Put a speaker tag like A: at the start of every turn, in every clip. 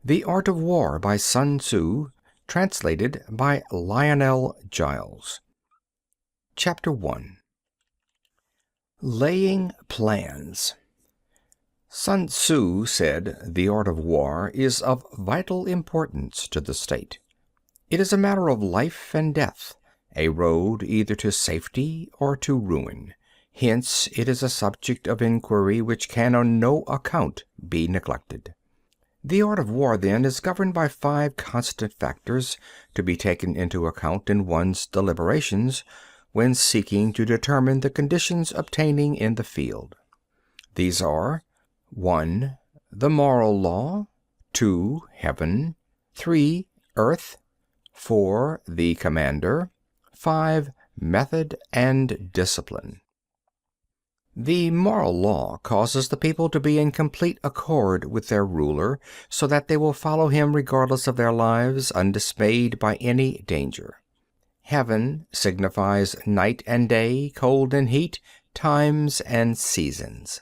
A: The Art of War by Sun Tzu, translated by Lionel Giles. Chapter 1. Laying Plans. Sun Tzu said the art of war is of vital importance to the state. It is a matter of life and death, a road either to safety or to ruin. Hence it is a subject of inquiry which can on no account be neglected. The art of war, then, is governed by 5 constant factors to be taken into account in one's deliberations when seeking to determine the conditions obtaining in the field. These are 1. The moral law. 2. Heaven. 3. Earth. 4. The commander. 5. Method and discipline. The moral law causes the people to be in complete accord with their ruler, so that they will follow him regardless of their lives, undismayed by any danger. Heaven signifies night and day, cold and heat, times and seasons.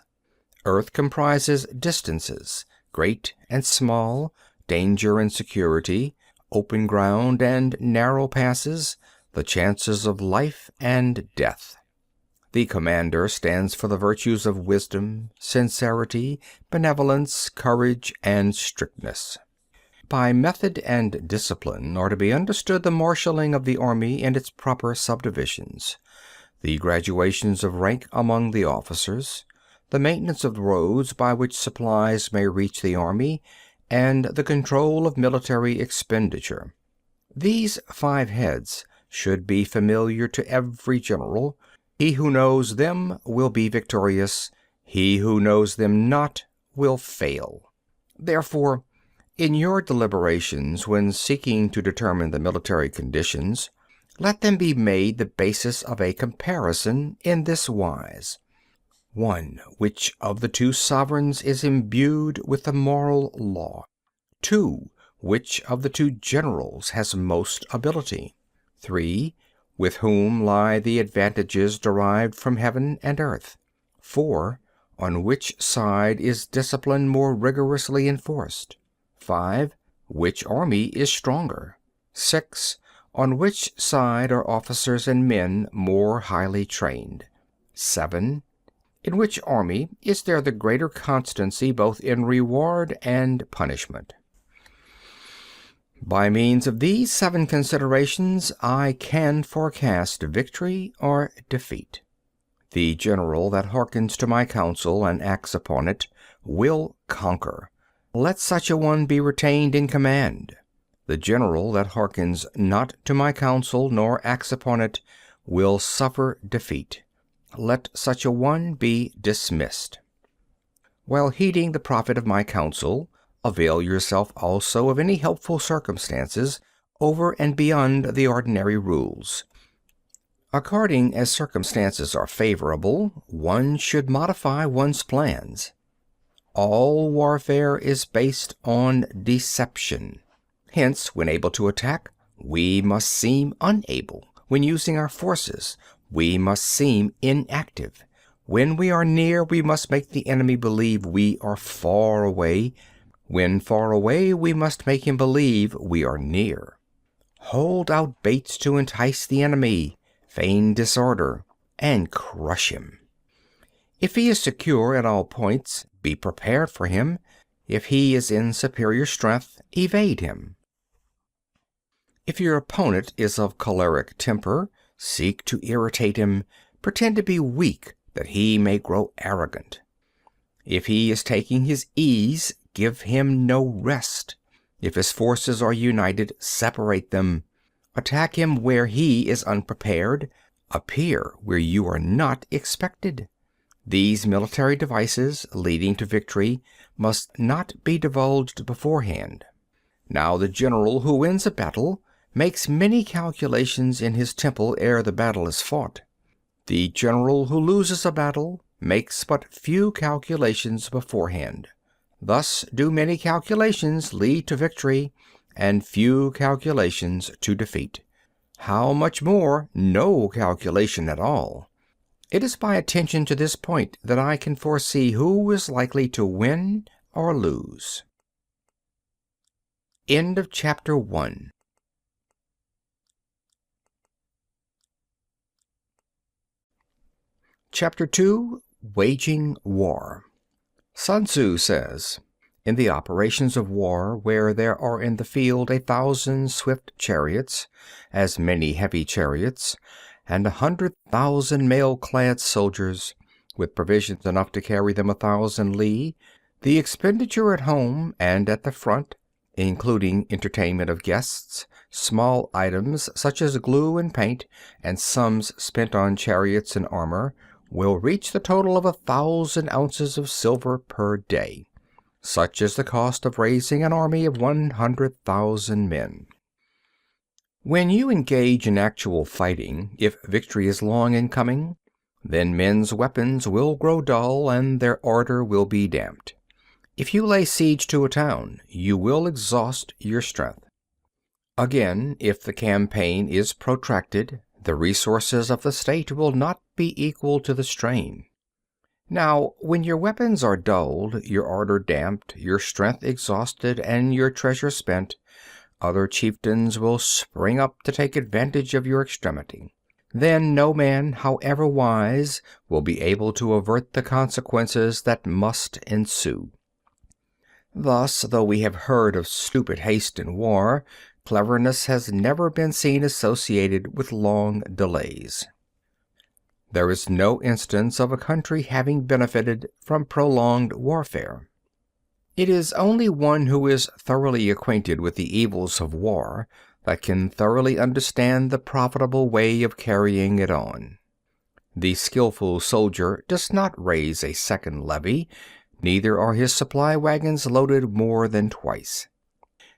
A: Earth comprises distances, great and small, danger and security, open ground and narrow passes, the chances of life and death. The commander stands for the virtues of wisdom, sincerity, benevolence, courage, and strictness. By method and discipline are to be understood the marshalling of the army in its proper subdivisions, the graduations of rank among the officers, the maintenance of the roads by which supplies may reach the army, and the control of military expenditure. These 5 heads should be familiar to every general. He who knows them will be victorious. He who knows them not will fail. Therefore, in your deliberations when seeking to determine the military conditions, let them be made the basis of a comparison in this wise. 1. Which of the 2 sovereigns is imbued with the moral law? 2. Which of the 2 generals has most ability? 3. With whom lie the advantages derived from heaven and earth? 4. On which side is discipline more rigorously enforced? 5. Which army is stronger? 6. On which side are officers and men more highly trained? 7. In which army is there the greater constancy both in reward and punishment? By means of these 7 considerations, I can forecast victory or defeat. The general that hearkens to my counsel and acts upon it will conquer. Let such a one be retained in command. The general that hearkens not to my counsel nor acts upon it will suffer defeat. Let such a one be dismissed. While heeding the profit of my counsel, avail yourself also of any helpful circumstances over and beyond the ordinary rules. According as circumstances are favorable, one should modify one's plans. All warfare is based on deception. Hence, when able to attack, we must seem unable. When using our forces, we must seem inactive. When we are near, we must make the enemy believe we are far away. When far away, we must make him believe we are near. Hold out baits to entice the enemy, feign disorder, and crush him. If he is secure at all points, be prepared for him. If he is in superior strength, evade him. If your opponent is of choleric temper, seek to irritate him. Pretend to be weak, that he may grow arrogant. If he is taking his ease, give him no rest. If his forces are united, separate them. Attack him where he is unprepared. Appear where you are not expected. These military devices leading to victory must not be divulged beforehand. Now the general who wins a battle makes many calculations in his temple ere the battle is fought. The general who loses a battle makes but few calculations beforehand. Thus do many calculations lead to victory, and few calculations to defeat. How much more no calculation at all? It is by attention to this point that I can foresee who is likely to win or lose. End of chapter 1. Chapter 2. Waging War. Sun Tzu says, in the operations of war, where there are in the field 1,000 swift chariots, as many heavy chariots, and 100,000 mail-clad soldiers, with provisions enough to carry them 1,000 li, the expenditure at home and at the front, including entertainment of guests, small items such as glue and paint, and sums spent on chariots and armor, will reach the total of 1,000 ounces of silver per day. Such is the cost of raising an army of 100,000 men. When you engage in actual fighting, if victory is long in coming, then men's weapons will grow dull and their ardor will be damped. If you lay siege to a town, you will exhaust your strength. Again, if the campaign is protracted, the resources of the state will not be equal to the strain. Now, when your weapons are dulled, your ardor damped, your strength exhausted, and your treasure spent, other chieftains will spring up to take advantage of your extremity. Then no man, however wise, will be able to avert the consequences that must ensue. Thus, though we have heard of stupid haste in war, cleverness has never been seen associated with long delays. There is no instance of a country having benefited from prolonged warfare. It is only one who is thoroughly acquainted with the evils of war that can thoroughly understand the profitable way of carrying it on. The skillful soldier does not raise a second levy, neither are his supply wagons loaded more than twice.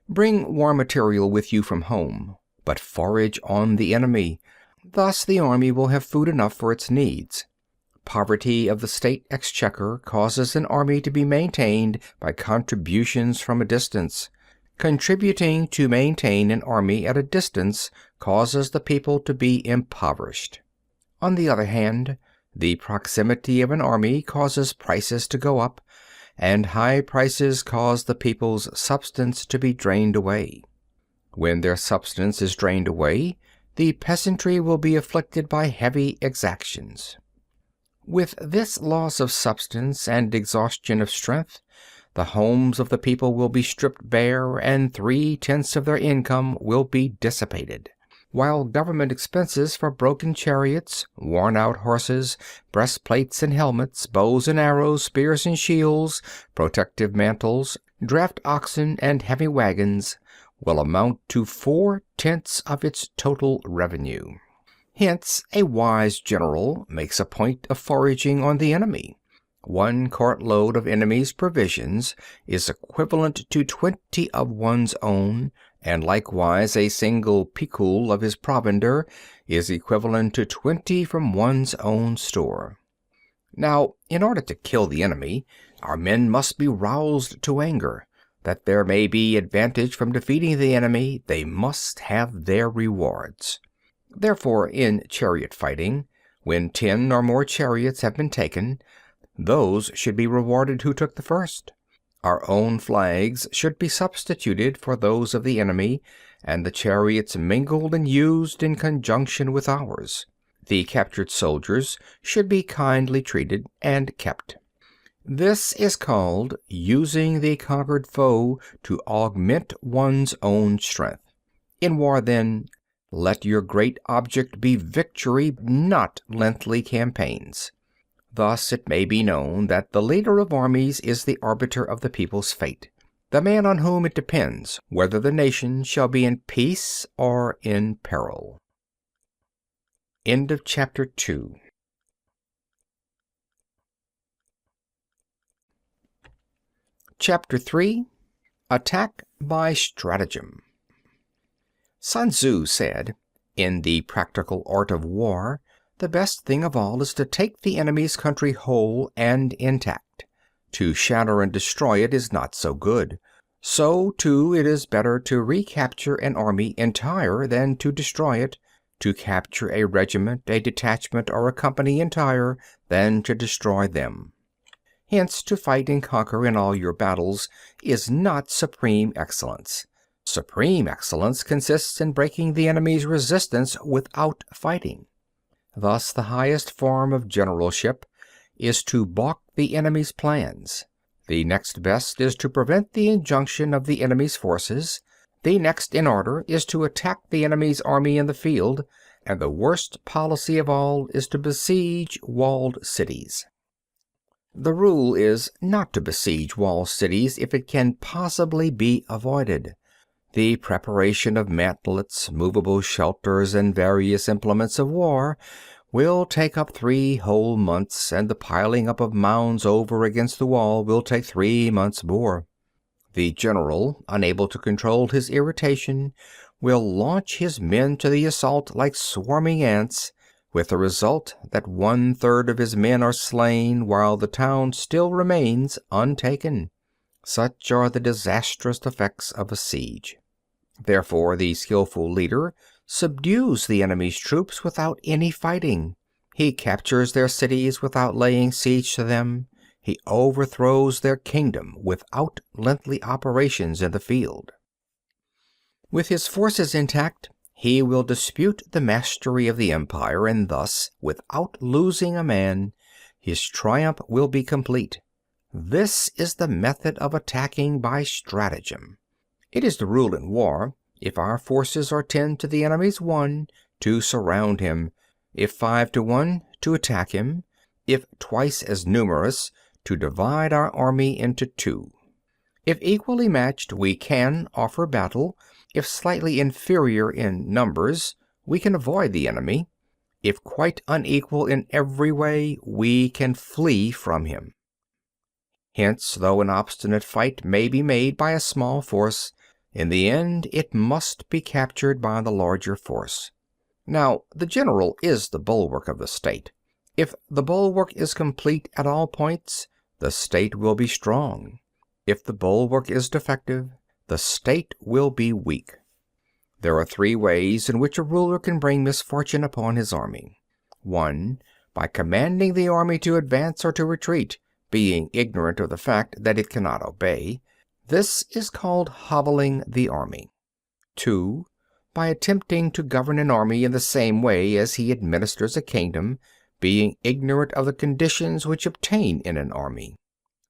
A: Bring war material with you from home, but forage on the enemy. Thus the army will have food enough for its needs. Poverty of the state exchequer causes an army to be maintained by contributions from a distance. Contributing to maintain an army at a distance causes the people to be impoverished. On the other hand, the proximity of an army causes prices to go up, and high prices cause the people's substance to be drained away. When their substance is drained away, the peasantry will be afflicted by heavy exactions. With this loss of substance and exhaustion of strength, the homes of the people will be stripped bare, and 3/10 of their income will be dissipated, while government expenses for broken chariots, worn-out horses, breastplates and helmets, bows and arrows, spears and shields, protective mantles, draft oxen, and heavy wagons will amount to 4/10 of its total revenue. Hence, a wise general makes a point of foraging on the enemy. 1 cartload of enemy's provisions is equivalent to 20 of one's own, and likewise a single picul of his provender is equivalent to 20 from one's own store. Now, in order to kill the enemy, our men must be roused to anger. That there may be advantage from defeating the enemy, they must have their rewards. Therefore, in chariot fighting, when 10 or more chariots have been taken, those should be rewarded who took the first. Our own flags should be substituted for those of the enemy, and the chariots mingled and used in conjunction with ours. The captured soldiers should be kindly treated and kept. This is called using the conquered foe to augment one's own strength. In war, then, let your great object be victory, not lengthy campaigns. Thus it may be known that the leader of armies is the arbiter of the people's fate, the man on whom it depends whether the nation shall be in peace or in peril. End of chapter 2. Chapter 3. Attack by Stratagem. Sun Tzu said, in the practical art of war, the best thing of all is to take the enemy's country whole and intact. To shatter and destroy it is not so good. So, too, it is better to recapture an army entire than to destroy it, to capture a regiment, a detachment, or a company entire than to destroy them. Hence, to fight and conquer in all your battles is not supreme excellence. Supreme excellence consists in breaking the enemy's resistance without fighting. Thus, the highest form of generalship is to balk the enemy's plans. The next best is to prevent the injunction of the enemy's forces. The next in order is to attack the enemy's army in the field, and the worst policy of all is to besiege walled cities. The rule is not to besiege walled cities if it can possibly be avoided. The preparation of mantlets, movable shelters, and various implements of war will take up 3 whole months, and the piling up of mounds over against the wall will take 3 months more. The general, unable to control his irritation, will launch his men to the assault like swarming ants, with the result that 1/3 of his men are slain while the town still remains untaken. Such are the disastrous effects of a siege. Therefore, the skillful leader subdues the enemy's troops without any fighting. He captures their cities without laying siege to them. He overthrows their kingdom without lengthy operations in the field. With his forces intact, he will dispute the mastery of the empire, and thus, without losing a man, his triumph will be complete. This is the method of attacking by stratagem. It is the rule in war, if our forces are 10 to the enemy's 1, to surround him; if 5 to 1, to attack him; if twice as numerous, to divide our army into 2. If equally matched, we can offer battle; if slightly inferior in numbers, we can avoid the enemy; if quite unequal in every way, we can flee from him. Hence, though an obstinate fight may be made by a small force, in the end it must be captured by the larger force. Now, the general is the bulwark of the state. If the bulwark is complete at all points, the state will be strong. If the bulwark is defective, the state will be weak. There are 3 ways in which a ruler can bring misfortune upon his army. 1. By commanding the army to advance or to retreat, being ignorant of the fact that it cannot obey. This is called hobbling the army. 2. By attempting to govern an army in the same way as he administers a kingdom, being ignorant of the conditions which obtain in an army.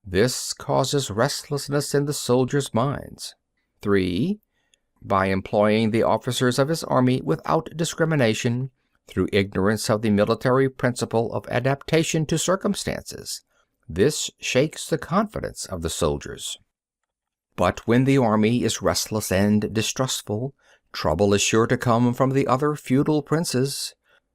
A: This causes restlessness in the soldiers' minds. 3. By employing the officers of his army without discrimination, through ignorance of the military principle of adaptation to circumstances. This shakes the confidence of the soldiers. But when the army is restless and distrustful, trouble is sure to come from the other feudal princes.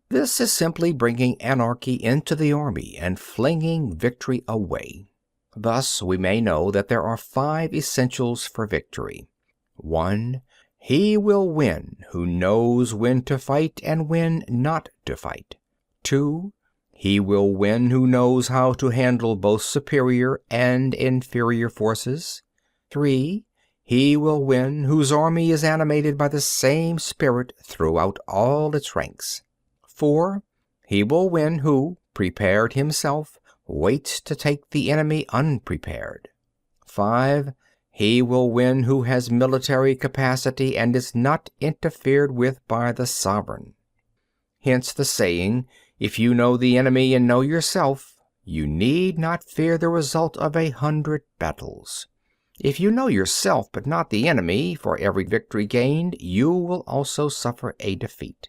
A: This is simply bringing anarchy into the army and flinging victory away. Thus we may know that there are 5 essentials for victory. 1. He will win who knows when to fight and when not to fight. 2. He will win who knows how to handle both superior and inferior forces. 3. He will win whose army is animated by the same spirit throughout all its ranks. 4. He will win who, prepared himself, waits to take the enemy unprepared. 5. He will win who has military capacity and is not interfered with by the sovereign. Hence the saying, if you know the enemy and know yourself, you need not fear the result of 100 battles. If you know yourself but not the enemy, for every victory gained you will also suffer a defeat.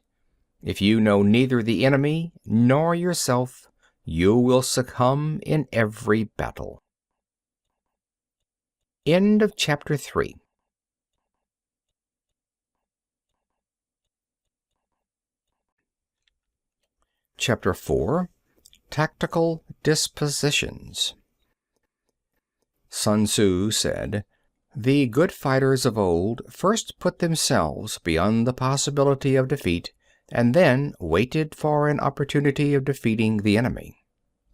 A: If you know neither the enemy nor yourself, you will succumb in every battle. End of chapter 3. Chapter 4. Tactical Dispositions. Sun Tzu said, "The good fighters of old first put themselves beyond the possibility of defeat, and then waited for an opportunity of defeating the enemy.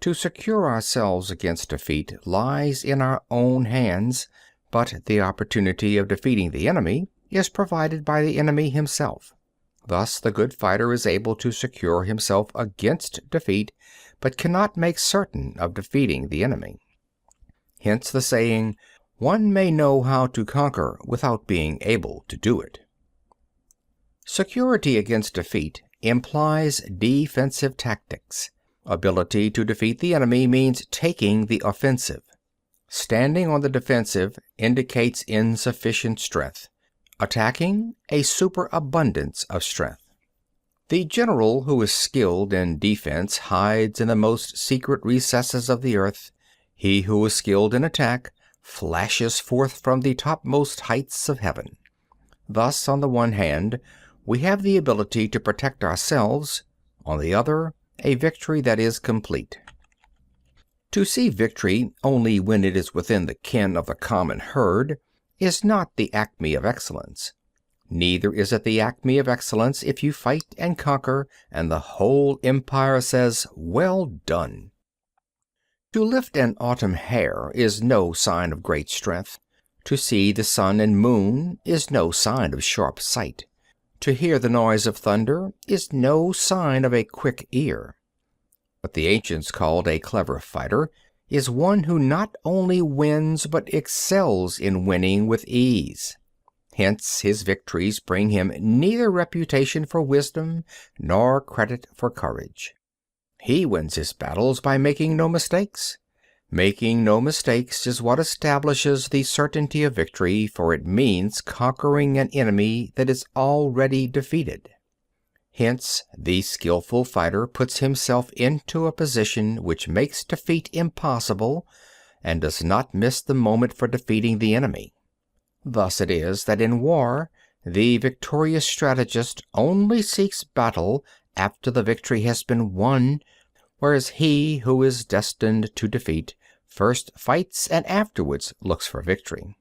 A: To secure ourselves against defeat lies in our own hands, but the opportunity of defeating the enemy is provided by the enemy himself. Thus the good fighter is able to secure himself against defeat, but cannot make certain of defeating the enemy. Hence the saying, One may know how to conquer without being able to do it. Security against defeat implies defensive tactics. Ability to defeat the enemy means taking the offensive. Standing on the defensive indicates insufficient strength. Attacking, a superabundance of strength. The general who is skilled in defense hides in the most secret recesses of the earth. He who is skilled in attack flashes forth from the topmost heights of heaven. Thus, on the one hand, we have the ability to protect ourselves, on the other, a victory that is complete. To see victory only when it is within the ken of the common herd is not the acme of excellence. Neither is it the acme of excellence if you fight and conquer, and the whole empire says, "Well done." To lift an autumn hare is no sign of great strength. To see the sun and moon is no sign of sharp sight. To hear the noise of thunder is no sign of a quick ear. What the ancients called a clever fighter is one who not only wins but excels in winning with ease. Hence his victories bring him neither reputation for wisdom nor credit for courage. He wins his battles by making no mistakes. Making no mistakes is what establishes the certainty of victory, for it means conquering an enemy that is already defeated. Hence, the skillful fighter puts himself into a position which makes defeat impossible, and does not miss the moment for defeating the enemy. Thus it is that in war the victorious strategist only seeks battle after the victory has been won, whereas he who is destined to defeat first fights and afterwards looks for victory.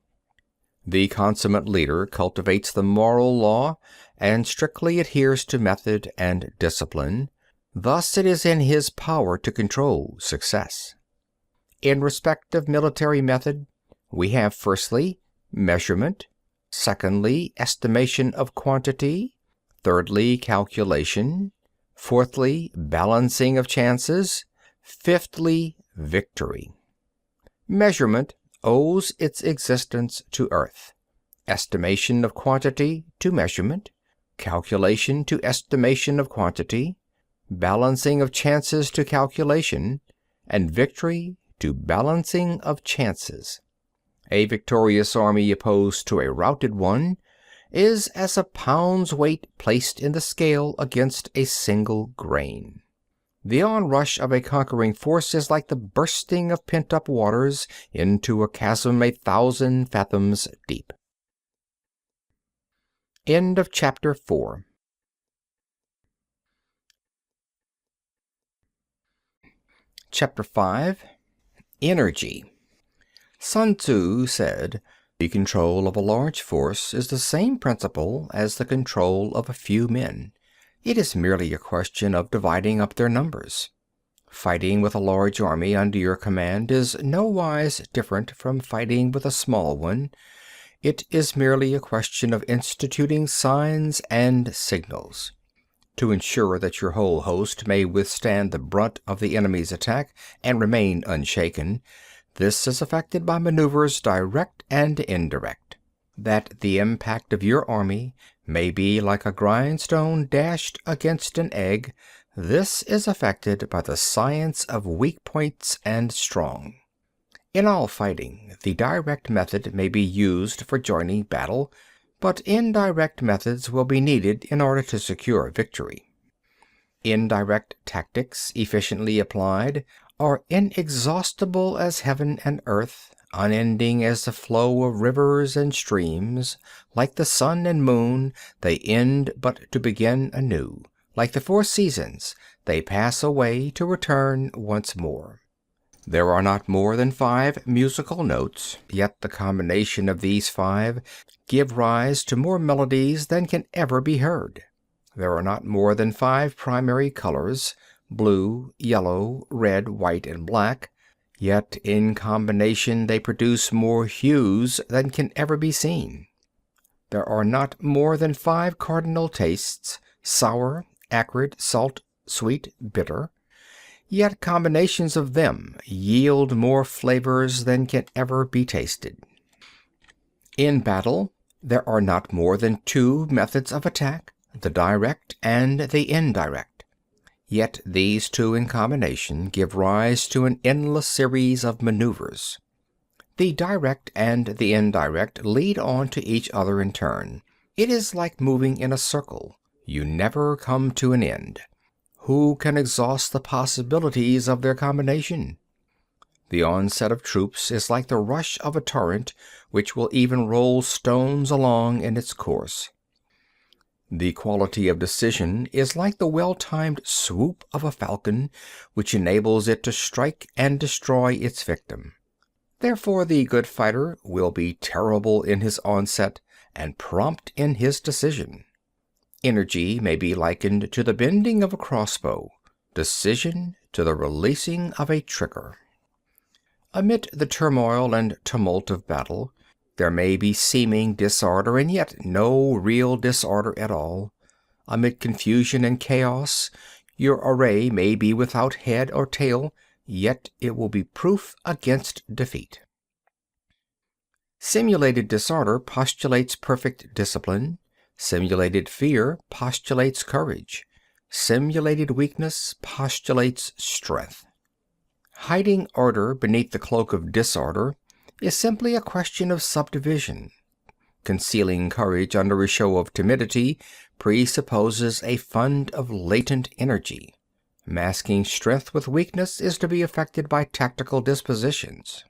A: The consummate leader cultivates the moral law and strictly adheres to method and discipline. Thus it is in his power to control success. In respect of military method, we have firstly, measurement; secondly, estimation of quantity; thirdly, calculation; fourthly, balancing of chances; fifthly, victory. Measurement owes its existence to earth, estimation of quantity to measurement, calculation to estimation of quantity, balancing of chances to calculation, and victory to balancing of chances. A victorious army opposed to a routed one is as a pound's weight placed in the scale against a single grain. The onrush of a conquering force is like the bursting of pent-up waters into a chasm 1,000 fathoms deep. End of chapter 4. Chapter 5. Energy. Sun Tzu said, "The control of a large force is the same principle as the control of a few men. It is merely a question of dividing up their numbers. Fighting with a large army under your command is nowise different from fighting with a small one. It is merely a question of instituting signs and signals. To ensure that your whole host may withstand the brunt of the enemy's attack and remain unshaken, this is effected by maneuvers direct and indirect. That the impact of your army may be like a grindstone dashed against an egg, this is effected by the science of weak points and strong. In all fighting, the direct method may be used for joining battle, but indirect methods will be needed in order to secure victory. Indirect tactics, efficiently applied, are inexhaustible as heaven and earth, unending as the flow of rivers and streams. Like the sun and moon, they end but to begin anew. Like the 4 seasons, they pass away to return once more. There are not more than 5 musical notes, yet the combination of these 5 give rise to more melodies than can ever be heard. There are not more than 5 primary colors, blue, yellow, red, white, and black, yet in combination they produce more hues than can ever be seen. There are not more than 5 cardinal tastes, sour, acrid, salt, sweet, bitter, yet combinations of them yield more flavors than can ever be tasted. In battle, there are not more than two methods of attack, the direct and the indirect. Yet these two in combination give rise to an endless series of maneuvers. The direct and the indirect lead on to each other in turn. It is like moving in a circle. You never come to an end. Who can exhaust the possibilities of their combination? The onset of troops is like the rush of a torrent which will even roll stones along in its course. The quality of decision is like the well-timed swoop of a falcon which enables it to strike and destroy its victim. Therefore the good fighter will be terrible in his onset and prompt in his decision. Energy may be likened to the bending of a crossbow, decision to the releasing of a trigger. Amid the turmoil and tumult of battle, there may be seeming disorder and yet no real disorder at all. Amid confusion and chaos, your array may be without head or tail, yet it will be proof against defeat. Simulated disorder postulates perfect discipline. Simulated fear postulates courage. Simulated weakness postulates strength. Hiding order beneath the cloak of disorder is simply a question of subdivision. Concealing courage under a show of timidity presupposes a fund of latent energy. Masking strength with weakness is to be effected by tactical dispositions.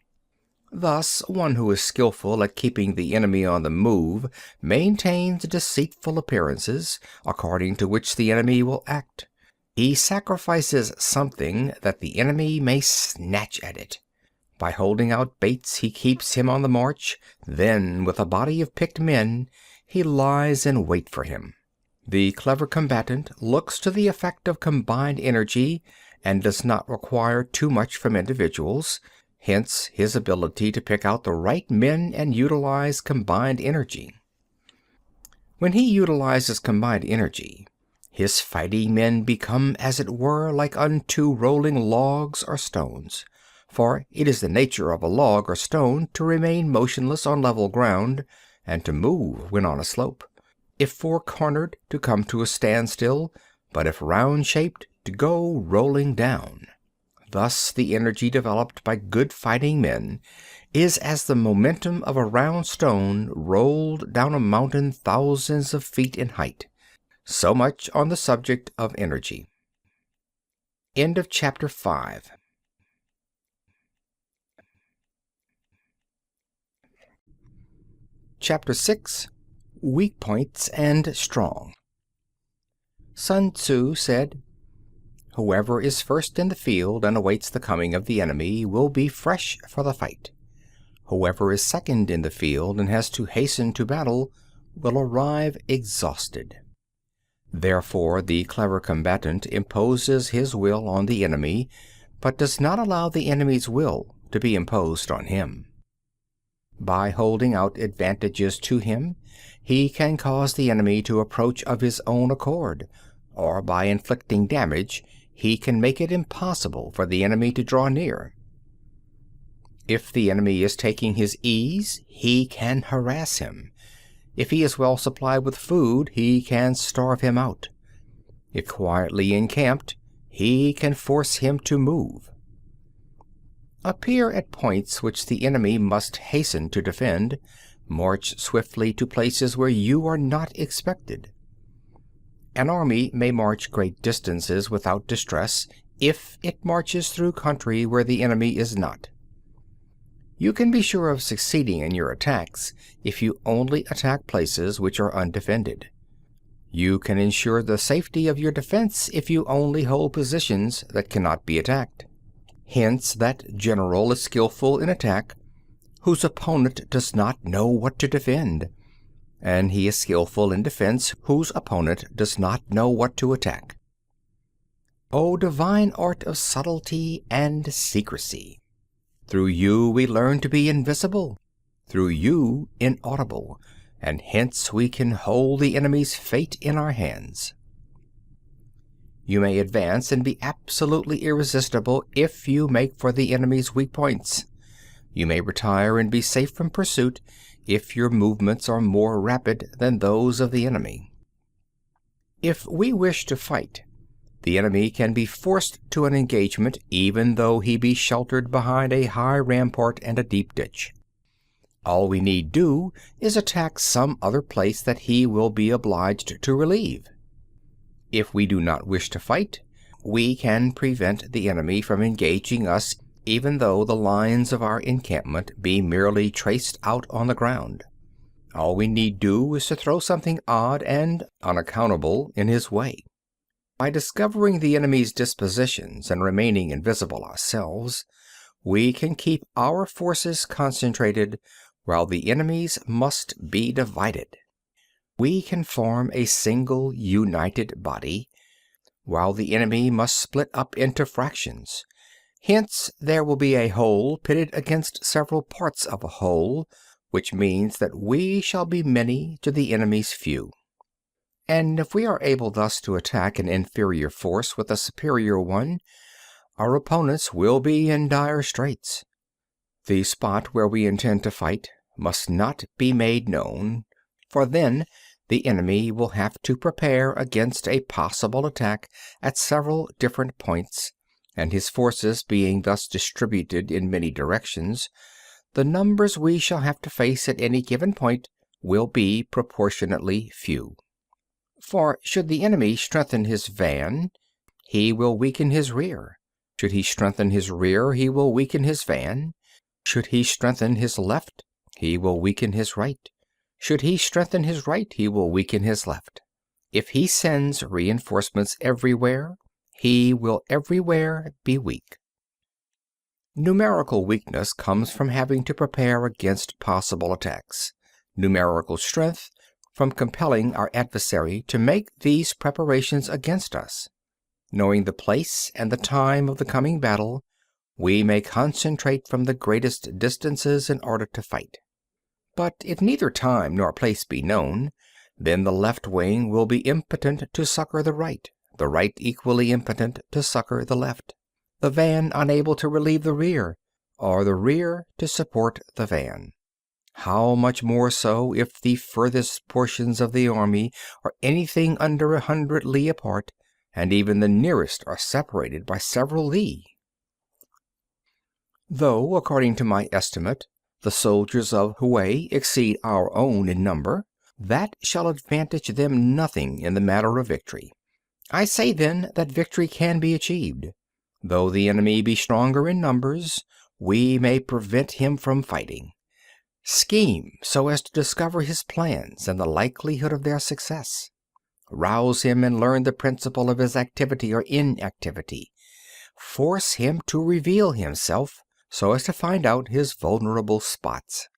A: Thus, one who is skillful at keeping the enemy on the move maintains deceitful appearances, according to which the enemy will act. He sacrifices something that the enemy may snatch at it. By holding out baits he keeps him on the march, then with a body of picked men he lies in wait for him. The clever combatant looks to the effect of combined energy and does not require too much from individuals, hence his ability to pick out the right men and utilize combined energy. When he utilizes combined energy, his fighting men become as it were like unto rolling logs or stones, for it is the nature of a log or stone to remain motionless on level ground and to move when on a slope, if four-cornered to come to a standstill, but if round-shaped to go rolling down. Thus the energy developed by good fighting men is as the momentum of a round stone rolled down a mountain thousands of feet in height. So much on the subject of energy. End of chapter 5. Chapter 6. Weak Points and Strong. Sun Tzu said, "Whoever is first in the field and awaits the coming of the enemy will be fresh for the fight. Whoever is second in the field and has to hasten to battle will arrive exhausted." Therefore the clever combatant imposes his will on the enemy, but does not allow the enemy's will to be imposed on him. By holding out advantages to him, he can cause the enemy to approach of his own accord, or by inflicting damage he can make it impossible for the enemy to draw near. If the enemy is taking his ease, he can harass him. If he is well supplied with food, he can starve him out. If quietly encamped, he can force him to move. Appear at points which the enemy must hasten to defend. March swiftly to places where you are not expected. An army may march great distances without distress if it marches through country where the enemy is not. You can be sure of succeeding in your attacks if you only attack places which are undefended. You can ensure the safety of your defense if you only hold positions that cannot be attacked. Hence that general is skillful in attack whose opponent does not know what to defend, and he is skillful in defense whose opponent does not know what to attack. O divine art of subtlety and secrecy! Through you we learn to be invisible, through you inaudible, and hence we can hold the enemy's fate in our hands. You may advance and be absolutely irresistible if you make for the enemy's weak points. You may retire and be safe from pursuit if your movements are more rapid than those of the enemy. If we wish to fight, the enemy can be forced to an engagement even though he be sheltered behind a high rampart and a deep ditch. All we need do is attack some other place that he will be obliged to relieve. If we do not wish to fight, we can prevent the enemy from engaging us even though the lines of our encampment be merely traced out on the ground. All we need do is to throw something odd and unaccountable in his way. By discovering the enemy's dispositions and remaining invisible ourselves, we can keep our forces concentrated while the enemy's must be divided. We can form a single united body, while the enemy must split up into fractions. Hence there will be a whole pitted against several parts of a whole, which means that we shall be many to the enemy's few. And if we are able thus to attack an inferior force with a superior one, our opponents will be in dire straits. The spot where we intend to fight must not be made known, for then the enemy will have to prepare against a possible attack at several different points, and his forces being thus distributed in many directions, the numbers we shall have to face at any given point will be proportionately few. For should the enemy strengthen his van, he will weaken his rear. Should he strengthen his rear, he will weaken his van. Should he strengthen his left, he will weaken his right. Should he strengthen his right, he will weaken his left. If he sends reinforcements everywhere, he will everywhere be weak. Numerical weakness comes from having to prepare against possible attacks. Numerical strength from compelling our adversary to make these preparations against us. Knowing the place and the time of the coming battle, we may concentrate from the greatest distances in order to fight. But if neither time nor place be known, then the left wing will be impotent to succor the right equally impotent to succor the left, the van unable to relieve the rear, or the rear to support the van. How much more so if the furthest portions of the army are anything under 100 li apart, and even the nearest are separated by several li. Though, according to my estimate, the soldiers of Hui exceed our own in number, that shall advantage them nothing in the matter of victory. I say then that victory can be achieved. Though the enemy be stronger in numbers, we may prevent him from fighting. Scheme so as to discover his plans and the likelihood of their success. Rouse him and learn the principle of his activity or inactivity. Force him to reveal himself so as to find out his vulnerable spots.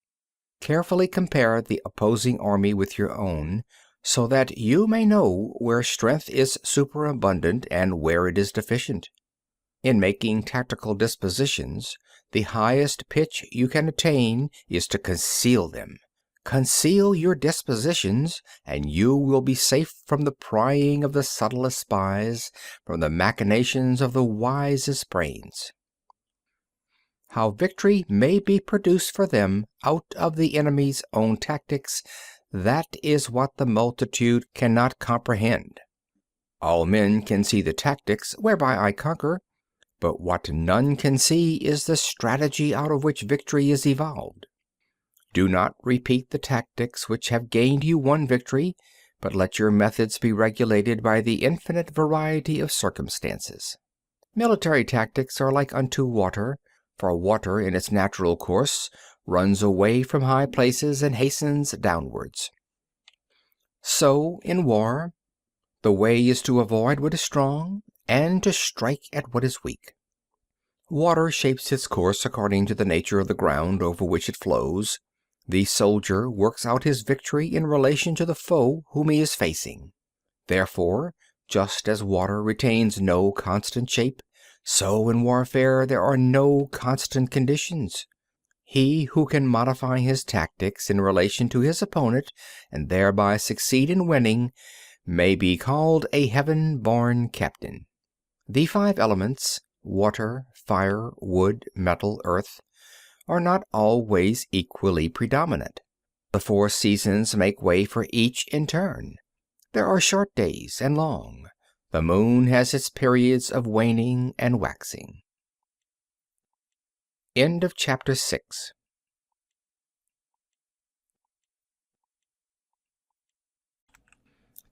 A: Carefully compare the opposing army with your own, so that you may know where strength is superabundant and where it is deficient. In making tactical dispositions, the highest pitch you can attain is to conceal them. Conceal your dispositions, and you will be safe from the prying of the subtlest spies, from the machinations of the wisest brains. How victory may be produced for them out of the enemy's own tactics, that is what the multitude cannot comprehend. All men can see the tactics whereby I conquer, but what none can see is the strategy out of which victory is evolved. Do not repeat the tactics which have gained you one victory, but let your methods be regulated by the infinite variety of circumstances. Military tactics are like unto water, for water in its natural course runs away from high places and hastens downwards. So in war, the way is to avoid what is strong, and to strike at what is weak. Water shapes its course according to the nature of the ground over which it flows. The soldier works out his victory in relation to the foe whom he is facing. Therefore, just as water retains no constant shape, so in warfare there are no constant conditions. He who can modify his tactics in relation to his opponent and thereby succeed in winning may be called a heaven-born captain. The 5 elements, water, fire, wood, metal, earth, are not always equally predominant. The 4 seasons make way for each in turn. There are short days and long. The moon has its periods of waning and waxing. End of chapter 6.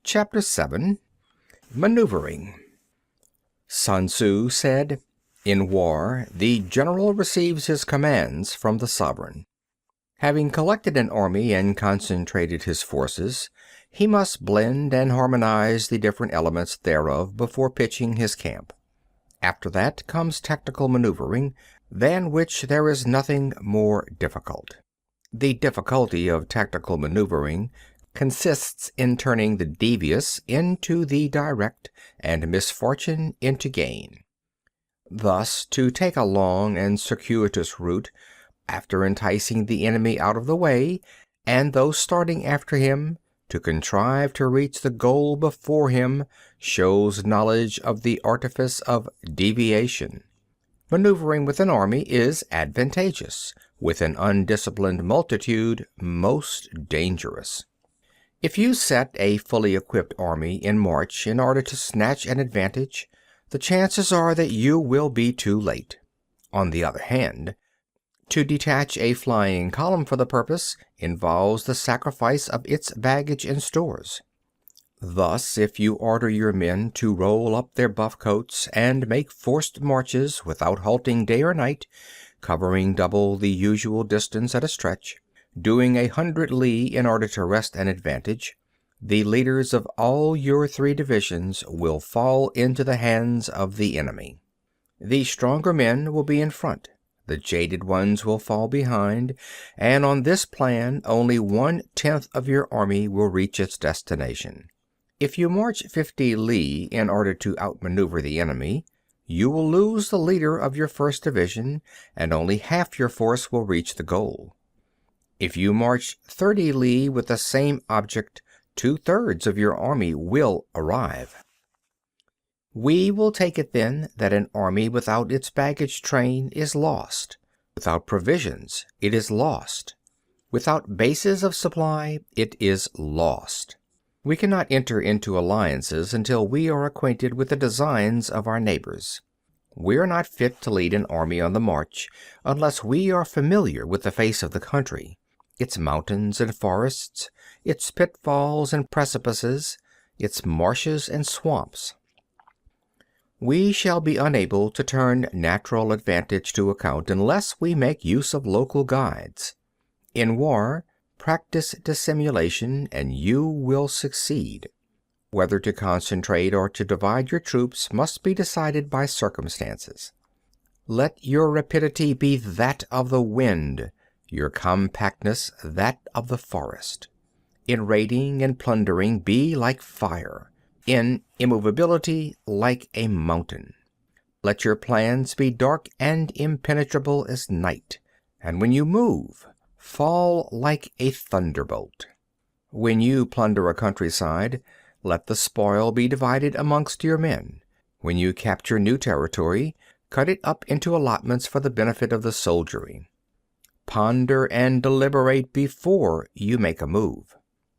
A: Chapter 7. Maneuvering. Sun Tzu said, "In war, the general receives his commands from the sovereign. Having collected an army and concentrated his forces, he must blend and harmonize the different elements thereof before pitching his camp. After that comes tactical maneuvering, than which there is nothing more difficult. The difficulty of tactical maneuvering consists in turning the devious into the direct, and misfortune into gain. Thus, to take a long and circuitous route, after enticing the enemy out of the way, and those starting after him, to contrive to reach the goal before him, shows knowledge of the artifice of deviation. Maneuvering with an army is advantageous, with an undisciplined multitude most dangerous. If you set a fully equipped army in march in order to snatch an advantage, the chances are that you will be too late. On the other hand, to detach a flying column for the purpose involves the sacrifice of its baggage and stores. Thus, if you order your men to roll up their buff coats and make forced marches without halting day or night, covering double the usual distance at a stretch, doing 100 li in order to wrest an advantage, the leaders of all your 3 divisions will fall into the hands of the enemy. The stronger men will be in front, the jaded ones will fall behind, and on this plan only 1/10 of your army will reach its destination. If you march 50 li in order to outmaneuver the enemy, you will lose the leader of your first division, and only half your force will reach the goal. If you march 30 li with the same object, 2/3 of your army will arrive. We will take it then that an army without its baggage train is lost. Without provisions, it is lost. Without bases of supply, it is lost. We cannot enter into alliances until we are acquainted with the designs of our neighbors. We are not fit to lead an army on the march unless we are familiar with the face of the country, its mountains and forests, its pitfalls and precipices, its marshes and swamps. We shall be unable to turn natural advantage to account unless we make use of local guides. In war, practice dissimulation and you will succeed. Whether to concentrate or to divide your troops must be decided by circumstances. Let your rapidity be that of the wind, your compactness that of the forest. In raiding and plundering be like fire, in immovability like a mountain. Let your plans be dark and impenetrable as night, and when you move, fall like a thunderbolt. When you plunder a countryside, let the spoil be divided amongst your men. When you capture new territory, cut it up into allotments for the benefit of the soldiery. Ponder and deliberate before you make a move.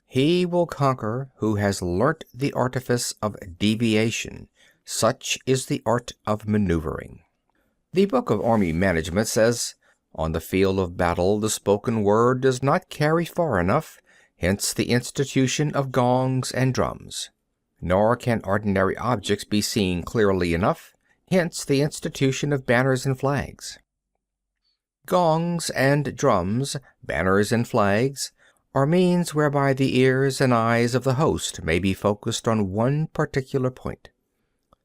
A: He will conquer who has learnt the artifice of deviation. Such is the art of maneuvering. The Book of Army Management says, "On the field of battle the spoken word does not carry far enough, hence the institution of gongs and drums. Nor can ordinary objects be seen clearly enough, hence the institution of banners and flags." Gongs and drums, banners and flags, are means whereby the ears and eyes of the host may be focused on one particular point.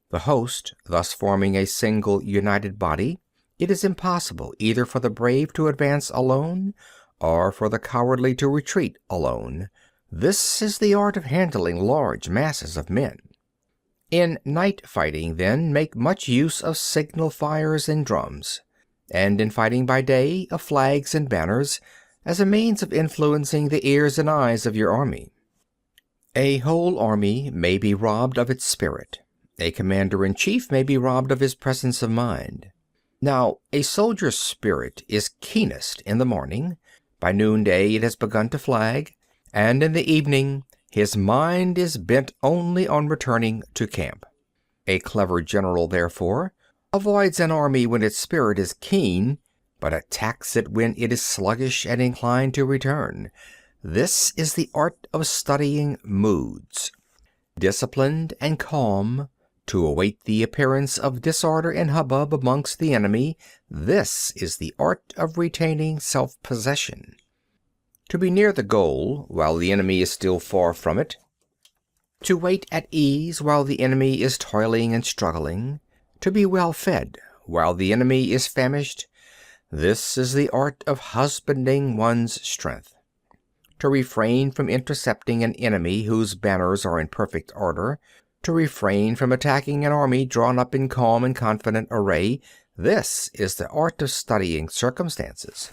A: The host thus forming a single united body, it is impossible either for the brave to advance alone, or for the cowardly to retreat alone. This is the art of handling large masses of men. In night fighting, then, make much use of signal fires and drums, and in fighting by day, of flags and banners, as a means of influencing the ears and eyes of your army. A whole army may be robbed of its spirit. A commander-in-chief may be robbed of his presence of mind. Now, a soldier's spirit is keenest in the morning, By noonday it has begun to flag, and in the evening his mind is bent only on returning to camp. A clever general, therefore, avoids an army when its spirit is keen, but attacks it when it is sluggish and inclined to return. This is the art of studying moods. Disciplined and calm, to await the appearance of disorder and hubbub amongst the enemy, this is the art of retaining self-possession. To be near the goal while the enemy is still far from it, to wait at ease while the enemy is toiling and struggling, to be well fed while the enemy is famished, this is the art of husbanding one's strength. To refrain from intercepting an enemy whose banners are in perfect order, to refrain from attacking an army drawn up in calm and confident array, this is the art of studying circumstances.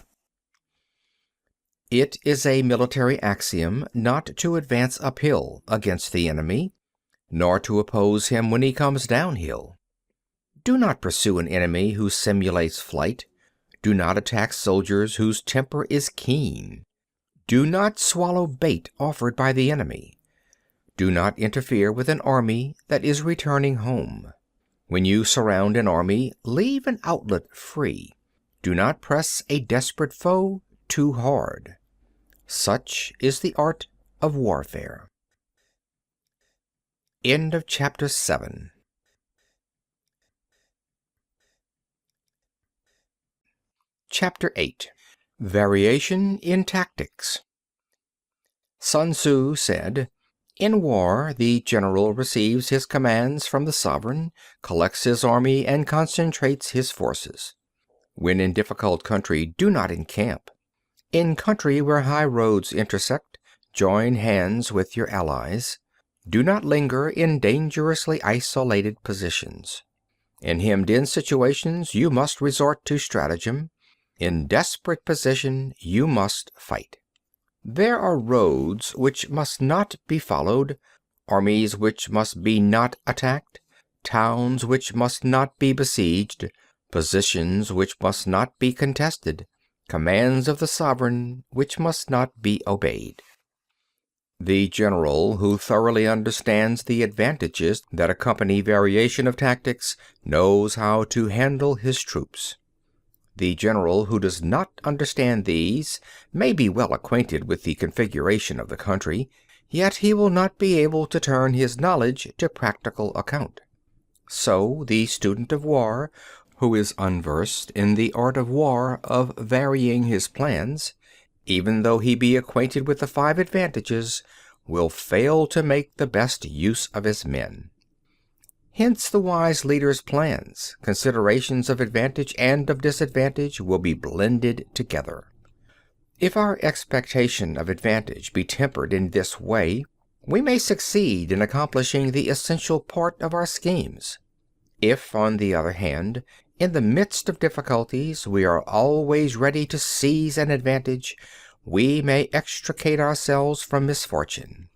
A: It is a military axiom not to advance uphill against the enemy, nor to oppose him when he comes downhill. Do not pursue an enemy who simulates flight. Do not attack soldiers whose temper is keen. Do not swallow bait offered by the enemy. Do not interfere with an army that is returning home. When you surround an army, leave an outlet free. Do not press a desperate foe too hard. Such is the art of warfare. End of chapter 7. Chapter 8. Variation in Tactics. Sun Tzu said, "In war, the general receives his commands from the sovereign, collects his army, and concentrates his forces. When in difficult country, do not encamp. In country where high roads intersect, join hands with your allies. Do not linger in dangerously isolated positions. In hemmed-in situations, you must resort to stratagem. In desperate position, you must fight. There are roads which must not be followed, armies which must be not attacked, towns which must not be besieged, positions which must not be contested, commands of the sovereign which must not be obeyed." The general who thoroughly understands the advantages that accompany variation of tactics knows how to handle his troops. The general who does not understand these may be well acquainted with the configuration of the country, yet he will not be able to turn his knowledge to practical account. So the student of war, who is unversed in the art of war of varying his plans, even though he be acquainted with the 5 advantages, will fail to make the best use of his men. Hence the wise leader's plans, considerations of advantage and of disadvantage will be blended together. If our expectation of advantage be tempered in this way, we may succeed in accomplishing the essential part of our schemes. If, on the other hand, in the midst of difficulties we are always ready to seize an advantage, we may extricate ourselves from misfortune.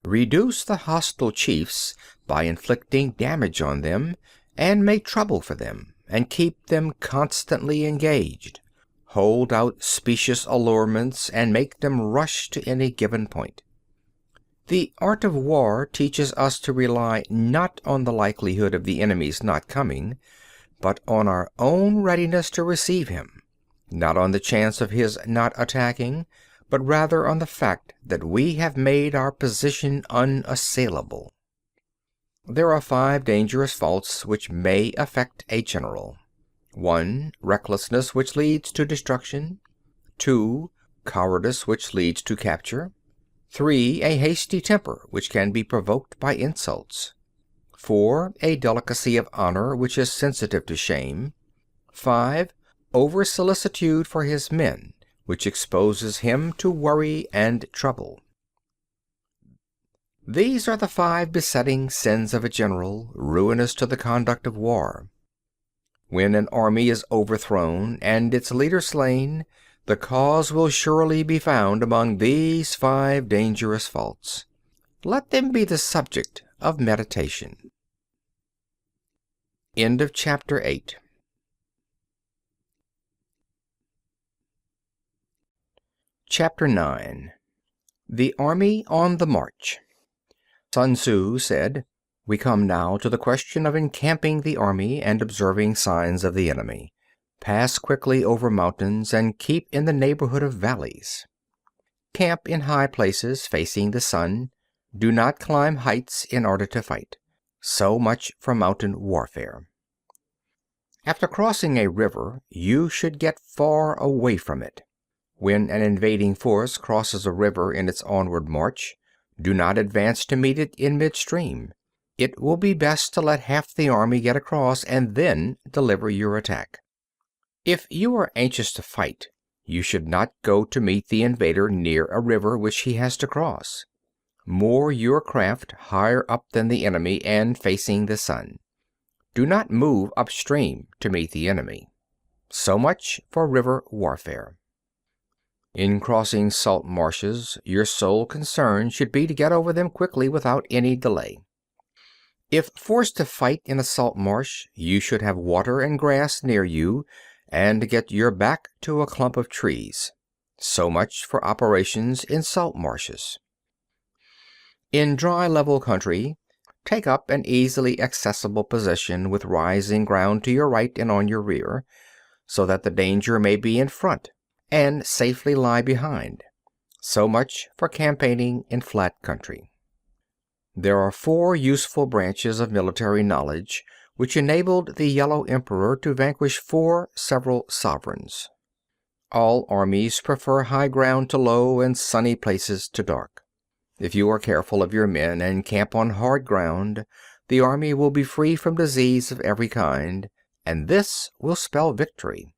A: Reduce the hostile chiefs by inflicting damage on them, and make trouble for them, and keep them constantly engaged. Hold out specious allurements, and make them rush to any given point. The art of war teaches us to rely not on the likelihood of the enemy's not coming, but on our own readiness to receive him, not on the chance of his not attacking, but rather on the fact that we have made our position unassailable. There are 5 dangerous faults which may affect a general. 1. Recklessness, which leads to destruction. 2. Cowardice, which leads to capture. 3. A hasty temper, which can be provoked by insults. 4. A delicacy of honor, which is sensitive to shame. 5. Over-solicitude for his men, which exposes him to worry and trouble. These are the 5 besetting sins of a general, ruinous to the conduct of war. When an army is overthrown and its leader slain, the cause will surely be found among these 5 dangerous faults. Let them be the subject of meditation. End of chapter 8. Chapter 9. The Army on the March. Sun Tzu said, "We come now to the question of encamping the army and observing signs of the enemy. Pass quickly over mountains and keep in the neighborhood of valleys. Camp in high places facing the sun. Do not climb heights in order to fight." So much for mountain warfare. After crossing a river, you should get far away from it. When an invading force crosses a river in its onward march, do not advance to meet it in midstream. It will be best to let half the army get across and then deliver your attack. If you are anxious to fight, you should not go to meet the invader near a river which he has to cross. Moor your craft higher up than the enemy and facing the sun. Do not move upstream to meet the enemy. So much for river warfare. In crossing salt marshes, your sole concern should be to get over them quickly without any delay. If forced to fight in a salt marsh, you should have water and grass near you, and get your back to a clump of trees. So much for operations in salt marshes. In dry level country, take up an easily accessible position with rising ground to your right and on your rear, so that the danger may be in front and safely lie behind. So much for campaigning in flat country. There are 4 useful branches of military knowledge which enabled the Yellow Emperor to vanquish 4 several sovereigns. All armies prefer high ground to low and sunny places to dark. If you are careful of your men and camp on hard ground, the army will be free from disease of every kind, and this will spell victory.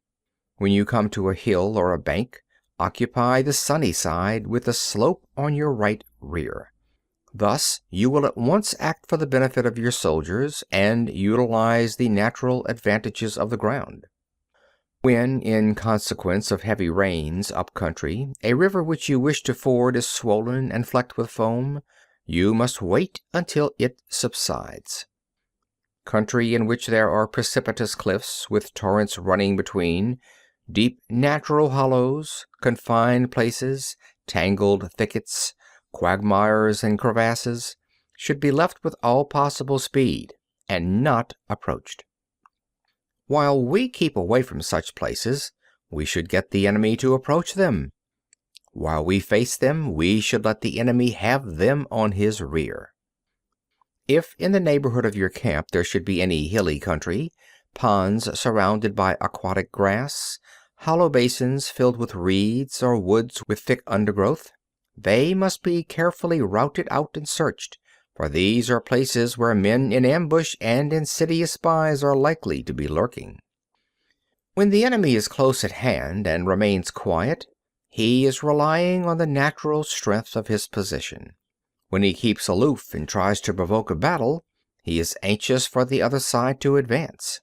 A: When you come to a hill or a bank, occupy the sunny side with the slope on your right rear. Thus you will at once act for the benefit of your soldiers and utilize the natural advantages of the ground. When, in consequence of heavy rains up country, a river which you wish to ford is swollen and flecked with foam, you must wait until it subsides. Country in which there are precipitous cliffs with torrents running between, deep natural hollows, confined places, tangled thickets, quagmires and crevasses, should be left with all possible speed, and not approached. While we keep away from such places, we should get the enemy to approach them. While we face them, we should let the enemy have them on his rear. If in the neighborhood of your camp there should be any hilly country, ponds surrounded by aquatic grass, hollow basins filled with reeds, or woods with thick undergrowth, they must be carefully routed out and searched, for these are places where men in ambush and insidious spies are likely to be lurking. When the enemy is close at hand and remains quiet, he is relying on the natural strength of his position. When he keeps aloof and tries to provoke a battle, he is anxious for the other side to advance.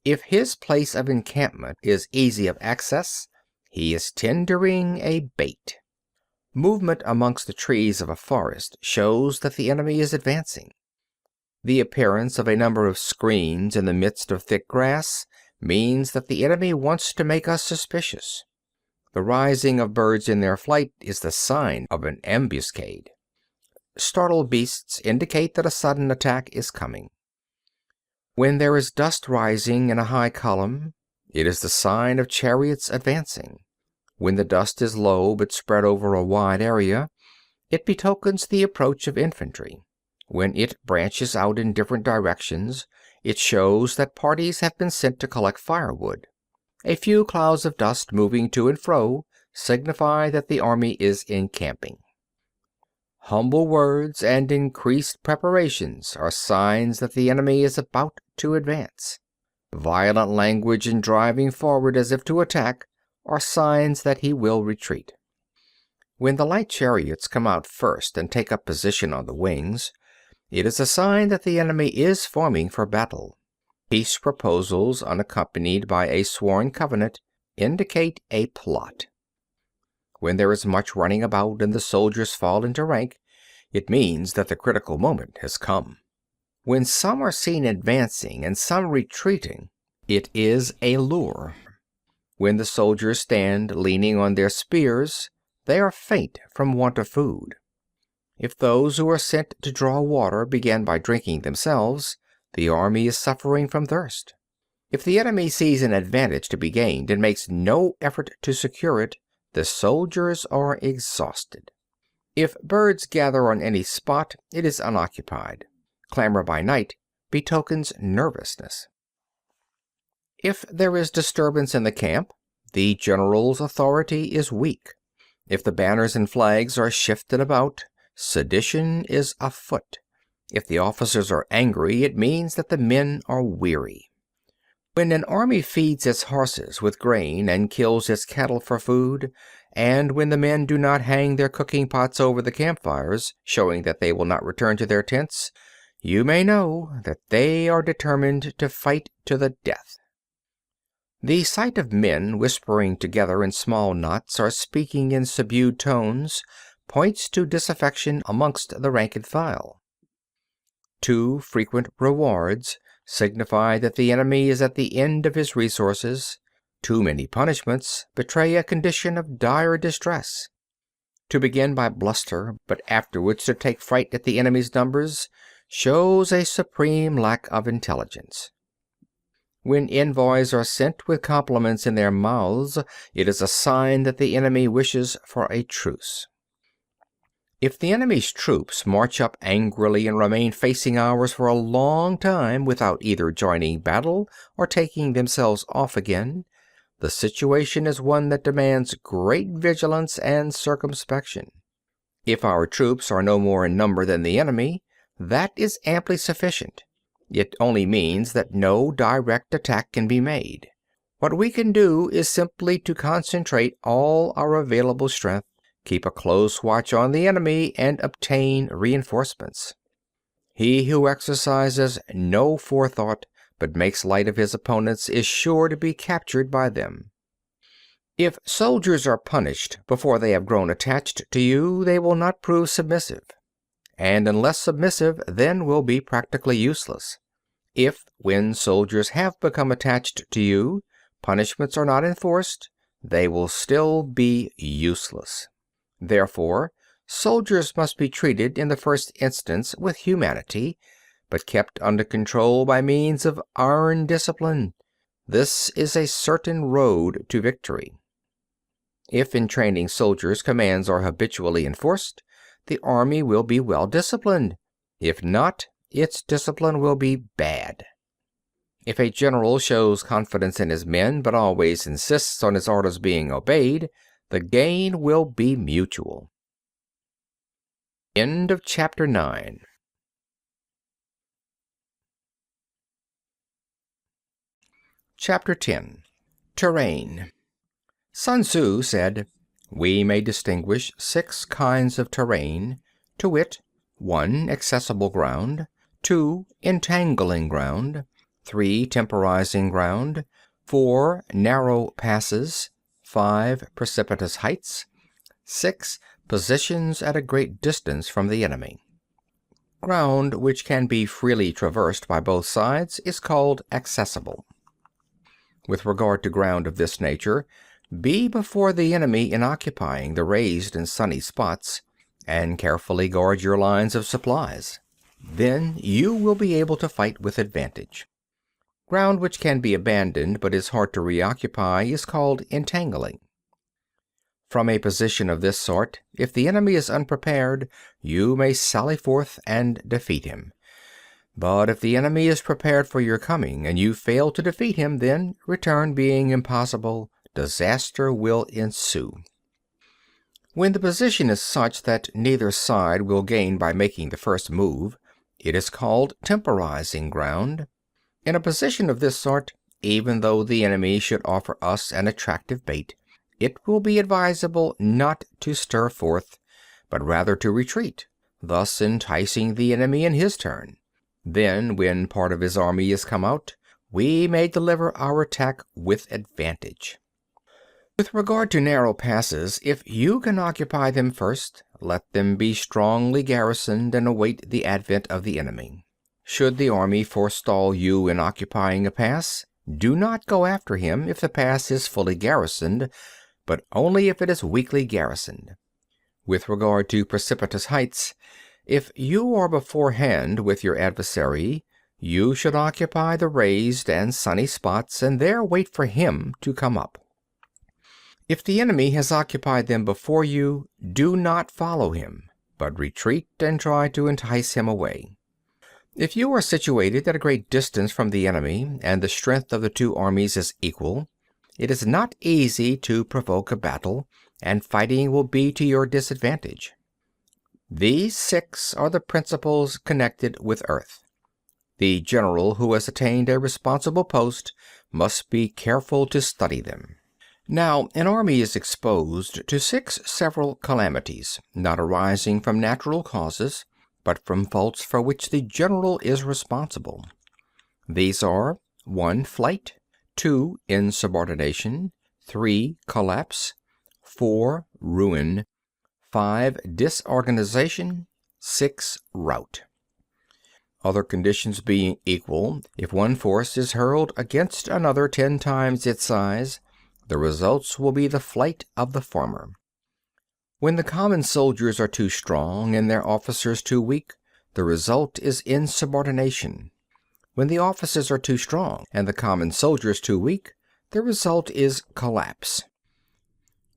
A: If his place of encampment is easy of access, he is tendering a bait. Movement amongst the trees of a forest shows that the enemy is advancing. The appearance of a number of screens in the midst of thick grass means that the enemy wants to make us suspicious. The rising of birds in their flight is the sign of an ambuscade. Startled beasts indicate that a sudden attack is coming. When there is dust rising in a high column, it is the sign of chariots advancing. When the dust is low but spread over a wide area, it betokens the approach of infantry. When it branches out in different directions, it shows that parties have been sent to collect firewood. A few clouds of dust moving to and fro signify that the army is encamping. Humble words and increased preparations are signs that the enemy is about to advance. Violent language and driving forward as if to attack are signs that he will retreat. When the light chariots come out first and take up position on the wings, it is a sign that the enemy is forming for battle. Peace proposals unaccompanied by a sworn covenant indicate a plot. When there is much running about and the soldiers fall into rank, it means that the critical moment has come. When some are seen advancing and some retreating, it is a lure. When the soldiers stand leaning on their spears, they are faint from want of food. If those who are sent to draw water begin by drinking themselves, the army is suffering from thirst. If the enemy sees an advantage to be gained and makes no effort to secure it, the soldiers are exhausted. If birds gather on any spot, it is unoccupied. Clamor by night betokens nervousness. If there is disturbance in the camp, the general's authority is weak. If the banners and flags are shifted about, sedition is afoot. If the officers are angry, it means that the men are weary. When an army feeds its horses with grain and kills its cattle for food, and when the men do not hang their cooking pots over the campfires, showing that they will not return to their tents, you may know that they are determined to fight to the death. The sight of men whispering together in small knots or speaking in subdued tones points to disaffection amongst the rank and file. Too frequent rewards signify that the enemy is at the end of his resources. Too many punishments betray a condition of dire distress. To begin by bluster, but afterwards to take fright at the enemy's numbers, shows a supreme lack of intelligence. When envoys are sent with compliments in their mouths, it is a sign that the enemy wishes for a truce. If the enemy's troops march up angrily and remain facing ours for a long time without either joining battle or taking themselves off again, the situation is one that demands great vigilance and circumspection. If our troops are no more in number than the enemy, that is amply sufficient. It only means that no direct attack can be made. What we can do is simply to concentrate all our available strength, keep a close watch on the enemy, and obtain reinforcements. He who exercises no forethought, but makes light of his opponents, is sure to be captured by them. If soldiers are punished before they have grown attached to you, they will not prove submissive, and unless submissive, then will be practically useless. If, when soldiers have become attached to you, punishments are not enforced, they will still be useless. Therefore, soldiers must be treated in the first instance with humanity, but kept under control by means of iron discipline. This is a certain road to victory. If in training soldiers commands are habitually enforced, the army will be well disciplined. If not, its discipline will be bad. If a general shows confidence in his men but always insists on his orders being obeyed, the gain will be mutual. End of chapter 9. Chapter 10. Terrain. Sun Tzu said, "We may distinguish 6 kinds of terrain, to wit, 1. Accessible ground, 2. Entangling ground, 3. Temporizing ground, 4. Narrow passes, 5. Precipitous heights, 6. Positions at a great distance from the enemy." Ground which can be freely traversed by both sides is called accessible. With regard to ground of this nature, be before the enemy in occupying the raised and sunny spots, and carefully guard your lines of supplies. Then you will be able to fight with advantage. Ground which can be abandoned but is hard to reoccupy is called entangling. From a position of this sort, if the enemy is unprepared, you may sally forth and defeat him. But if the enemy is prepared for your coming, and you fail to defeat him, then, return being impossible, disaster will ensue. When the position is such that neither side will gain by making the first move, it is called temporizing ground. In a position of this sort, even though the enemy should offer us an attractive bait, it will be advisable not to stir forth, but rather to retreat, thus enticing the enemy in his turn. Then, when part of his army is come out, we may deliver our attack with advantage. With regard to narrow passes, if you can occupy them first, let them be strongly garrisoned and await the advent of the enemy. Should the army forestall you in occupying a pass, do not go after him if the pass is fully garrisoned, but only if it is weakly garrisoned. With regard to precipitous heights, if you are beforehand with your adversary, you should occupy the raised and sunny spots, and there wait for him to come up. If the enemy has occupied them before you, do not follow him, but retreat and try to entice him away. If you are situated at a great distance from the enemy, and the strength of the two armies is equal, it is not easy to provoke a battle, and fighting will be to your disadvantage. These 6 are the principles connected with earth. The general who has attained a responsible post must be careful to study them. Now, an army is exposed to 6 several calamities, not arising from natural causes, but from faults for which the general is responsible. These are 1. Flight, 2. Insubordination, 3. Collapse, 4. Ruin, 5. Disorganization, 6. Rout. Other conditions being equal, if one force is hurled against another 10 times its size, the results will be the flight of the former. When the common soldiers are too strong and their officers too weak, the result is insubordination. When the officers are too strong and the common soldiers too weak, the result is collapse.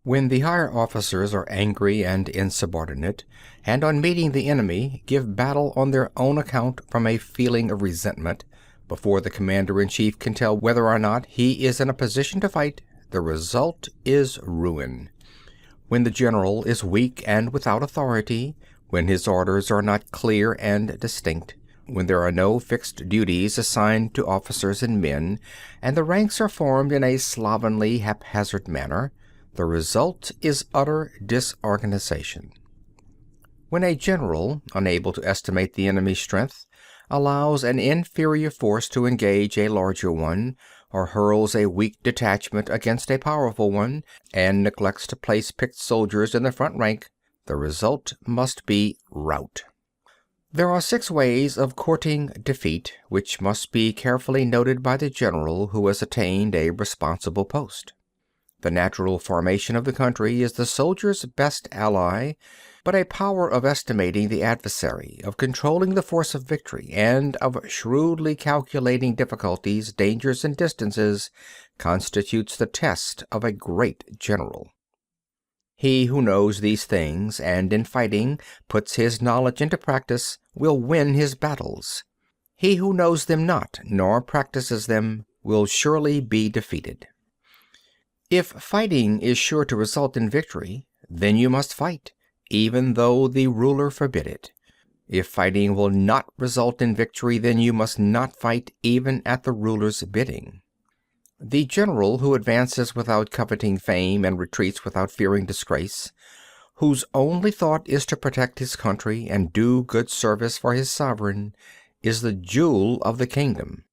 A: When the higher officers are angry and insubordinate, and on meeting the enemy give battle on their own account from a feeling of resentment, before the commander-in-chief can tell whether or not he is in a position to fight, the result is ruin. When the general is weak and without authority, when his orders are not clear and distinct, when there are no fixed duties assigned to officers and men, and the ranks are formed in a slovenly, haphazard manner, the result is utter disorganization. When a general, unable to estimate the enemy's strength, allows an inferior force to engage a larger one, or hurls a weak detachment against a powerful one, and neglects to place picked soldiers in the front rank, the result must be rout. There are 6 ways of courting defeat, which must be carefully noted by the general who has attained a responsible post. The natural formation of the country is the soldier's best ally, but a power of estimating the adversary, of controlling the force of victory, and of shrewdly calculating difficulties, dangers, and distances, constitutes the test of a great general. He who knows these things, and in fighting puts his knowledge into practice, will win his battles. He who knows them not, nor practices them, will surely be defeated. If fighting is sure to result in victory, then you must fight, even though the ruler forbid it. If fighting will not result in victory, then you must not fight, even at the ruler's bidding. The general who advances without coveting fame and retreats without fearing disgrace, whose only thought is to protect his country and do good service for his sovereign, is the jewel of the kingdom.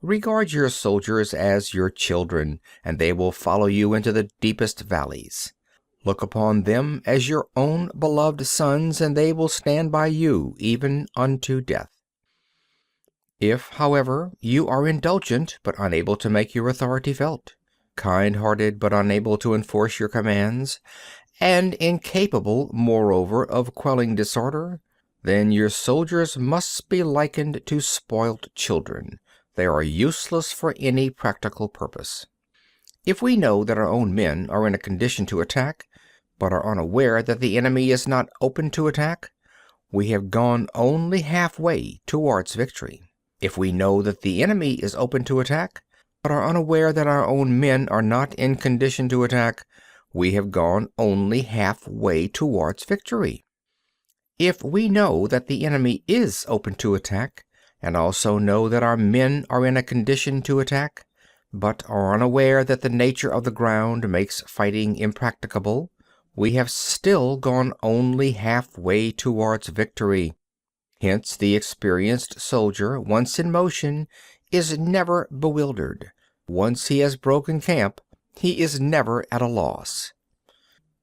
A: Regard your soldiers as your children, and they will follow you into the deepest valleys. Look upon them as your own beloved sons, and they will stand by you even unto death. If, however, you are indulgent but unable to make your authority felt, kind-hearted but unable to enforce your commands, and incapable, moreover, of quelling disorder, then your soldiers must be likened to spoilt children. They are useless for any practical purpose. If we know that our own men are in a condition to attack, but are unaware that the enemy is not open to attack, we have gone only halfway towards victory. If we know that the enemy is open to attack, but are unaware that our own men are not in condition to attack, we have gone only halfway towards victory. If we know that the enemy is open to attack, and also know that our men are in a condition to attack, but are unaware that the nature of the ground makes fighting impracticable, we have still gone only halfway towards victory. Hence the experienced soldier, once in motion, is never bewildered. Once he has broken camp, he is never at a loss.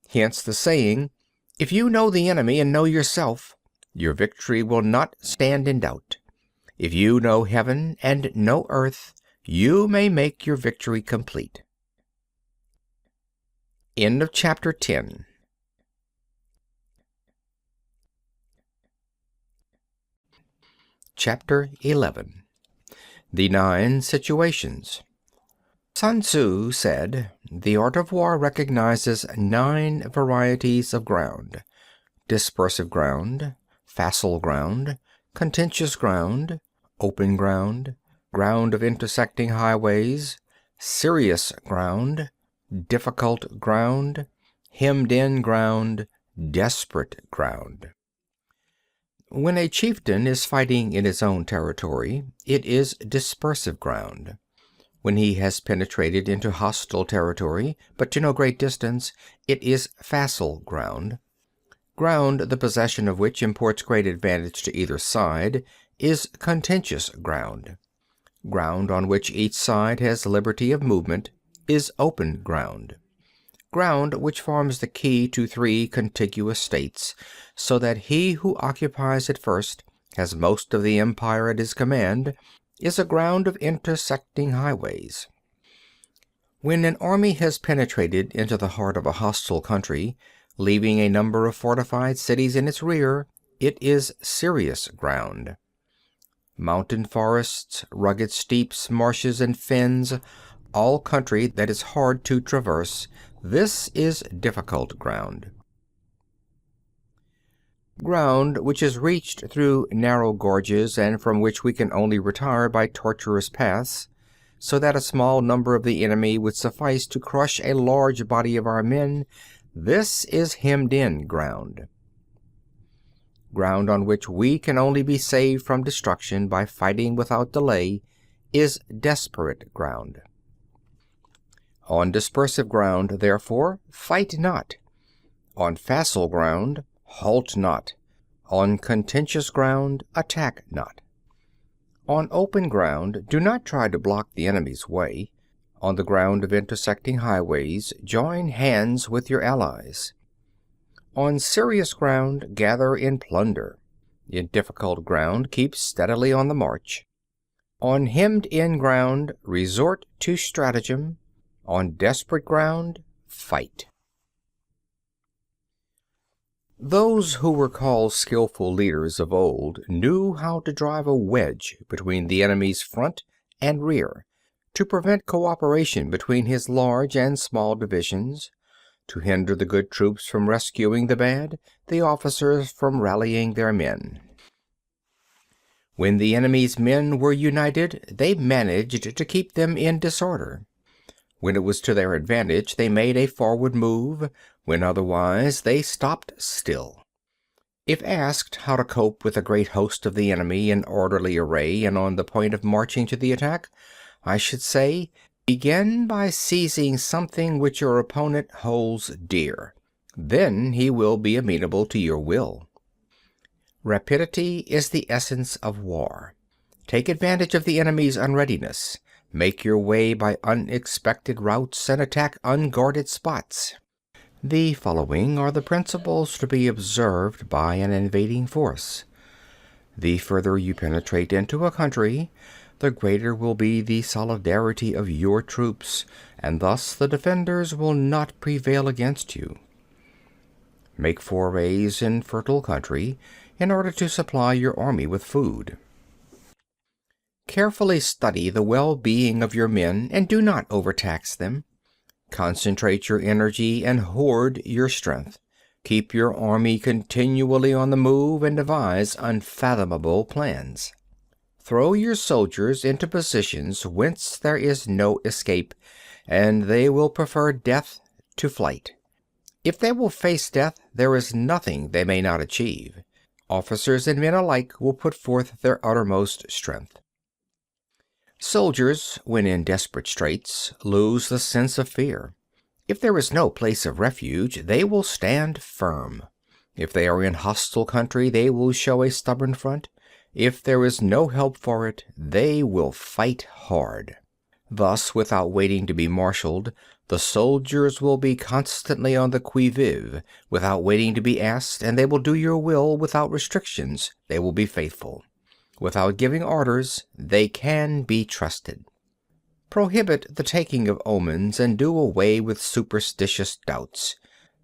A: Hence the saying, if you know the enemy and know yourself, your victory will not stand in doubt. If you know heaven and know earth, you may make your victory complete. End of chapter 10. Chapter 11. The 9 Situations. Sun Tzu said, "The art of war recognizes 9 varieties of ground: dispersive ground, facile ground, contentious ground, open ground, ground of intersecting highways, serious ground, difficult ground, hemmed-in ground, desperate ground." When a chieftain is fighting in his own territory, it is dispersive ground. When he has penetrated into hostile territory, but to no great distance, it is facile ground. Ground the possession of which imports great advantage to either side is contentious ground. Ground on which each side has liberty of movement is open ground. Ground which forms the key to 3 contiguous states, so that he who occupies it first has most of the empire at his command, is a ground of intersecting highways. When an army has penetrated into the heart of a hostile country, leaving a number of fortified cities in its rear, it is serious ground. Mountain forests, rugged steeps, marshes, and fens, all country that is hard to traverse, this is difficult ground. Ground which is reached through narrow gorges and from which we can only retire by tortuous paths, so that a small number of the enemy would suffice to crush a large body of our men, this is hemmed-in ground. Ground on which we can only be saved from destruction by fighting without delay is desperate ground. On dispersive ground, therefore, fight not. On facile ground, halt not. On contentious ground, attack not. On open ground, do not try to block the enemy's way. On the ground of intersecting highways, join hands with your allies. On serious ground, gather in plunder. In difficult ground, keep steadily on the march. On hemmed-in ground, resort to stratagem. On desperate ground, fight. Those who were called skillful leaders of old knew how to drive a wedge between the enemy's front and rear, to prevent cooperation between his large and small divisions, to hinder the good troops from rescuing the bad, the officers from rallying their men. When the enemy's men were united, they managed to keep them in disorder. When it was to their advantage, they made a forward move; when otherwise, they stopped still. If asked how to cope with a great host of the enemy in orderly array and on the point of marching to the attack, I should say, begin by seizing something which your opponent holds dear. Then he will be amenable to your will. Rapidity is the essence of war. Take advantage of the enemy's unreadiness. Make your way by unexpected routes and attack unguarded spots. The following are the principles to be observed by an invading force. The further you penetrate into a country, the greater will be the solidarity of your troops, and thus the defenders will not prevail against you. Make forays in fertile country in order to supply your army with food. Carefully study the well-being of your men and do not overtax them. Concentrate your energy and hoard your strength. Keep your army continually on the move and devise unfathomable plans. Throw your soldiers into positions whence there is no escape, and they will prefer death to flight. If they will face death, there is nothing they may not achieve. Officers and men alike will put forth their uttermost strength. Soldiers, when in desperate straits, lose the sense of fear. If there is no place of refuge, they will stand firm. If they are in hostile country, they will show a stubborn front. If there is no help for it, they will fight hard. Thus, without waiting to be marshaled, the soldiers will be constantly on the qui vive, without waiting to be asked, and they will do your will without restrictions. They will be faithful. Without giving orders, they can be trusted. Prohibit the taking of omens and do away with superstitious doubts.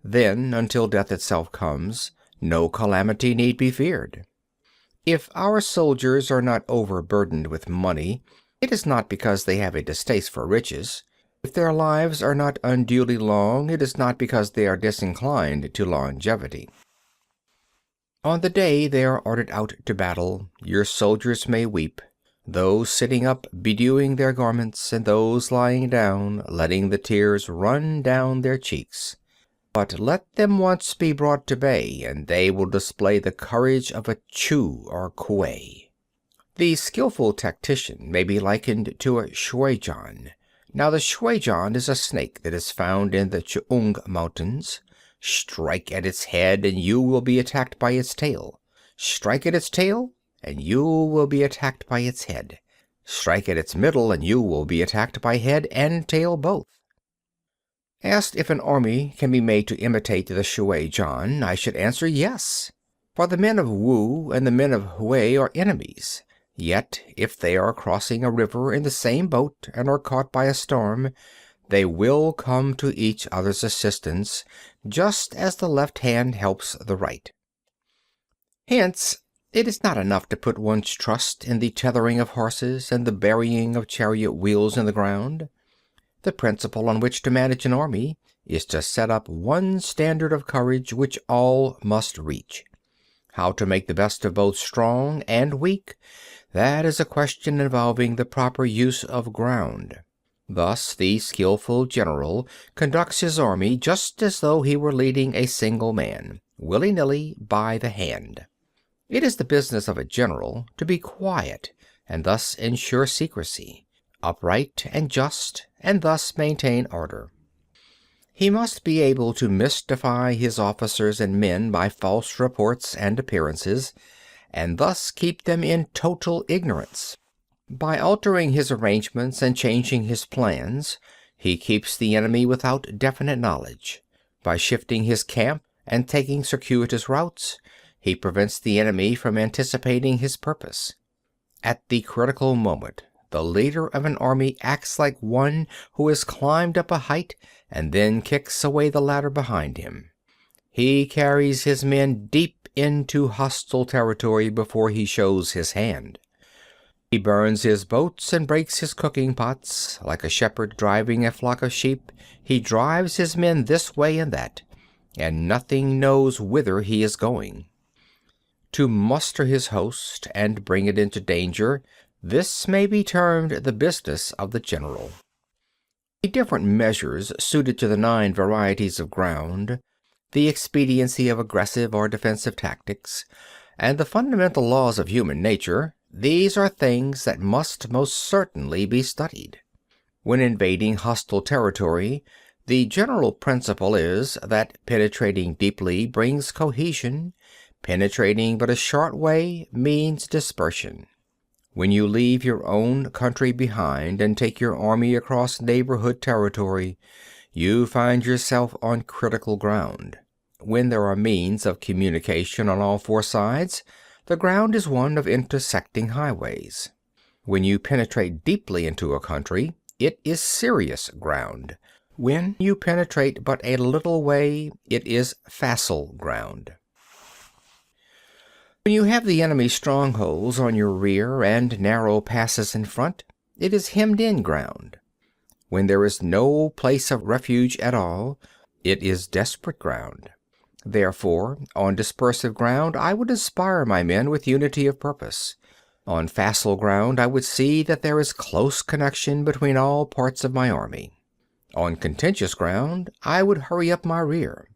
A: Then, until death itself comes, no calamity need be feared. If our soldiers are not overburdened with money, it is not because they have a distaste for riches. If their lives are not unduly long, it is not because they are disinclined to longevity. On the day they are ordered out to battle, your soldiers may weep, those sitting up bedewing their garments, and those lying down letting the tears run down their cheeks. But let them once be brought to bay, and they will display the courage of a Chu or Kuei. The skillful tactician may be likened to a shuijan. Now the shuijan is a snake that is found in the Chuung Mountains. Strike at its head, and you will be attacked by its tail. Strike at its tail, and you will be attacked by its head. Strike at its middle, and you will be attacked by head and tail both. Asked if an army can be made to imitate the shuijan, I should answer yes. For the men of Wu and the men of Hui are enemies. Yet, if they are crossing a river in the same boat and are caught by a storm, they will come to each other's assistance, just as the left hand helps the right. Hence, it is not enough to put one's trust in the tethering of horses and the burying of chariot wheels in the ground. The principle on which to manage an army is to set up one standard of courage which all must reach. How to make the best of both strong and weak, that is a question involving the proper use of ground. Thus the skillful general conducts his army just as though he were leading a single man, willy-nilly by the hand. It is the business of a general to be quiet and thus ensure secrecy, upright and just, and thus maintain order. He must be able to mystify his officers and men by false reports and appearances, and thus keep them in total ignorance. By altering his arrangements and changing his plans, he keeps the enemy without definite knowledge. By shifting his camp and taking circuitous routes, he prevents the enemy from anticipating his purpose. At the critical moment, the leader of an army acts like one who has climbed up a height and then kicks away the ladder behind him. He carries his men deep into hostile territory before he shows his hand. He burns his boats and breaks his cooking pots. Like a shepherd driving a flock of sheep, he drives his men this way and that, and nothing knows whither he is going. To muster his host and bring it into danger, this may be termed the business of the general. The different measures suited to the 9 varieties of ground, the expediency of aggressive or defensive tactics, and the fundamental laws of human nature, these are things that must most certainly be studied. When invading hostile territory, the general principle is that penetrating deeply brings cohesion, penetrating but a short way means dispersion. When you leave your own country behind and take your army across neighborhood territory, you find yourself on critical ground. When there are means of communication on all 4 sides, the ground is one of intersecting highways. When you penetrate deeply into a country, it is serious ground. When you penetrate but a little way, it is facile ground. When you have the enemy's strongholds on your rear and narrow passes in front, it is hemmed-in ground. When there is no place of refuge at all, it is desperate ground. Therefore, on dispersive ground I would inspire my men with unity of purpose. On facile ground I would see that there is close connection between all parts of my army. On contentious ground I would hurry up my rear.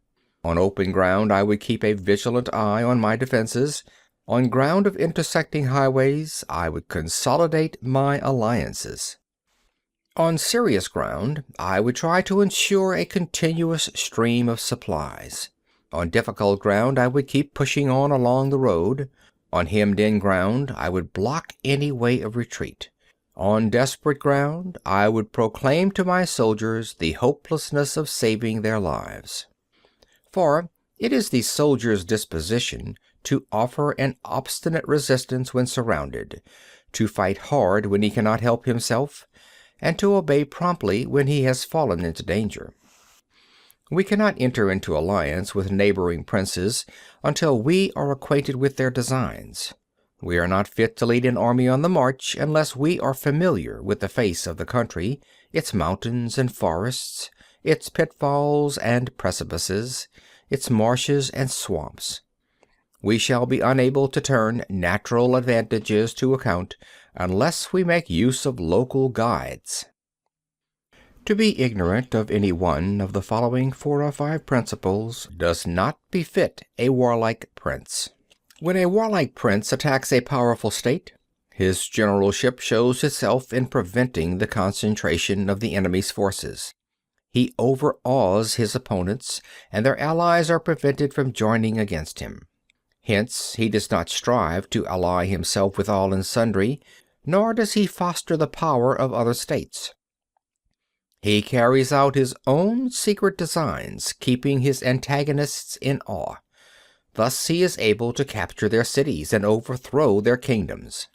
A: On open ground I would keep a vigilant eye on my defenses. On ground of intersecting highways I would consolidate my alliances. On serious ground I would try to ensure a continuous stream of supplies. On difficult ground I would keep pushing on along the road. On hemmed-in ground I would block any way of retreat. On desperate ground I would proclaim to my soldiers the hopelessness of saving their lives. For it is the soldier's disposition to offer an obstinate resistance when surrounded, to fight hard when he cannot help himself, and to obey promptly when he has fallen into danger. We cannot enter into alliance with neighboring princes until we are acquainted with their designs. We are not fit to lead an army on the march unless we are familiar with the face of the country, its mountains and forests, its pitfalls and precipices, its marshes and swamps. We shall be unable to turn natural advantages to account unless we make use of local guides. To be ignorant of any one of the following 4 or 5 principles does not befit a warlike prince. When a warlike prince attacks a powerful state, his generalship shows itself in preventing the concentration of the enemy's forces. He overawes his opponents, and their allies are prevented from joining against him. Hence, he does not strive to ally himself with all and sundry, nor does he foster the power of other states. He carries out his own secret designs, keeping his antagonists in awe. Thus he is able to capture their cities and overthrow their kingdoms.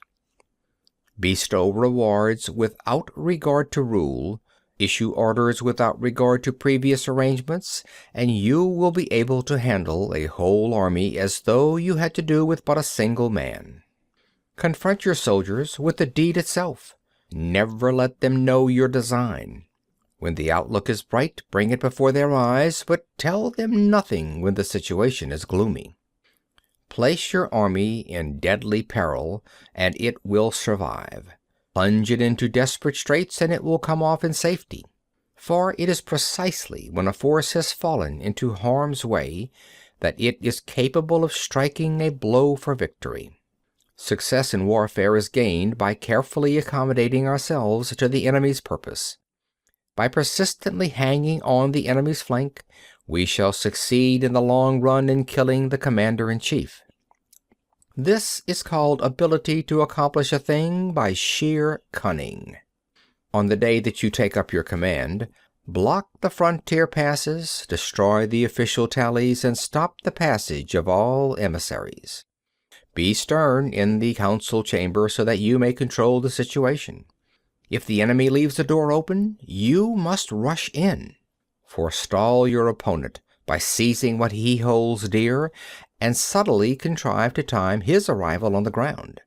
A: Bestow rewards without regard to rule, issue orders without regard to previous arrangements, and you will be able to handle a whole army as though you had to do with but a single man. Confront your soldiers with the deed itself. Never let them know your design. When the outlook is bright, bring it before their eyes, but tell them nothing when the situation is gloomy. Place your army in deadly peril, and it will survive. Plunge it into desperate straits, and it will come off in safety. For it is precisely when a force has fallen into harm's way that it is capable of striking a blow for victory. Success in warfare is gained by carefully accommodating ourselves to the enemy's purpose. By persistently hanging on the enemy's flank, we shall succeed in the long run in killing the commander-in-chief. This is called ability to accomplish a thing by sheer cunning. On the day that you take up your command, block the frontier passes, destroy the official tallies, and stop the passage of all emissaries. Be stern in the council chamber so that you may control the situation. If the enemy leaves the door open, you must rush in. Forestall your opponent by seizing what he holds dear, and subtly contrive to time his arrival on the ground.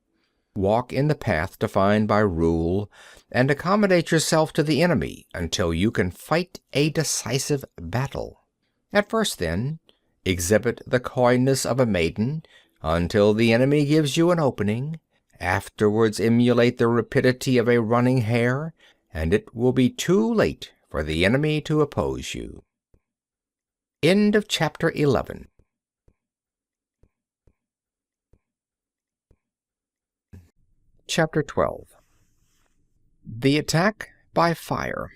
A: Walk in the path defined by rule, and accommodate yourself to the enemy until you can fight a decisive battle. At first, then, exhibit the coyness of a maiden until the enemy gives you an opening. Afterwards emulate the rapidity of a running hare, and it will be too late for the enemy to oppose you. End of chapter 11. Chapter 12. The attack by fire.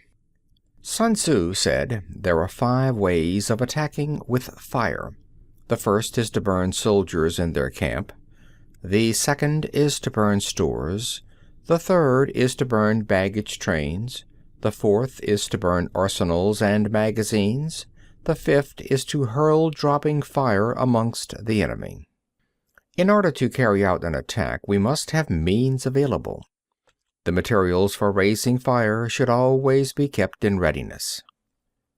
A: Sun Tzu said there are 5 ways of attacking with fire. The first is to burn soldiers in their camp. The second is to burn stores. The third is to burn baggage trains. The fourth is to burn arsenals and magazines. The fifth is to hurl dropping fire amongst the enemy. In order to carry out an attack, we must have means available. The materials for raising fire should always be kept in readiness.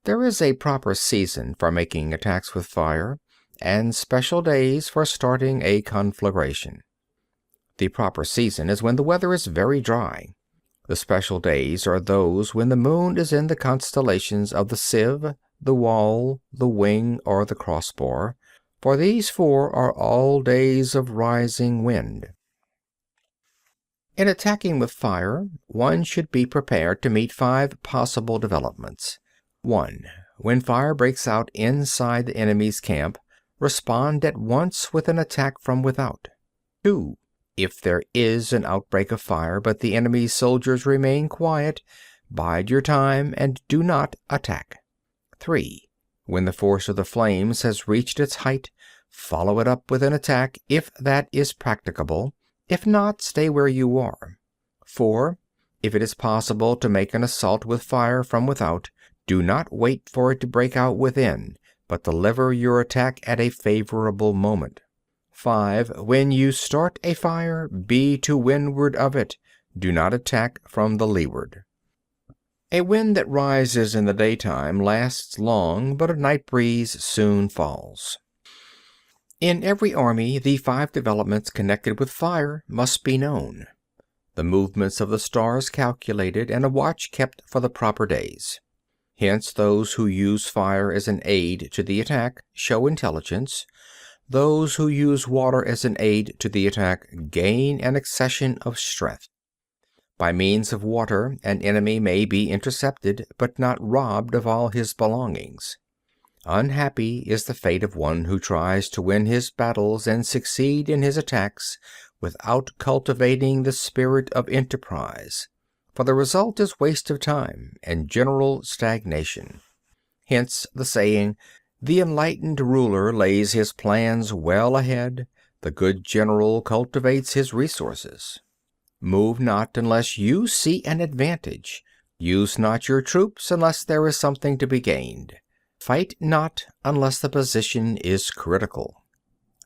A: There is a proper season for making attacks with fire, and special days for starting a conflagration. The proper season is when the weather is very dry. The special days are those when the moon is in the constellations of the sieve, the wall, the wing, or the crossbar, for these 4 are all days of rising wind. In attacking with fire, one should be prepared to meet 5 possible developments. 1. When fire breaks out inside the enemy's camp, respond at once with an attack from without. 2. If there is an outbreak of fire, but the enemy's soldiers remain quiet, bide your time and do not attack. 3. When the force of the flames has reached its height, follow it up with an attack if that is practicable. If not, stay where you are. 4. If it is possible to make an assault with fire from without, do not wait for it to break out within, but deliver your attack at a favorable moment. 5. When you start a fire, be to windward of it. Do not attack from the leeward. A wind that rises in the daytime lasts long, but a night breeze soon falls. In every army, the 5 developments connected with fire must be known. The movements of the stars calculated, and a watch kept for the proper days. Hence, those who use fire as an aid to the attack show intelligence. Those who use water as an aid to the attack gain an accession of strength. By means of water, an enemy may be intercepted, but not robbed of all his belongings. Unhappy is the fate of one who tries to win his battles and succeed in his attacks without cultivating the spirit of enterprise, for the result is waste of time and general stagnation. Hence the saying, "The enlightened ruler lays his plans well ahead, the good general cultivates his resources." Move not unless you see an advantage. Use not your troops unless there is something to be gained. Fight not unless the position is critical.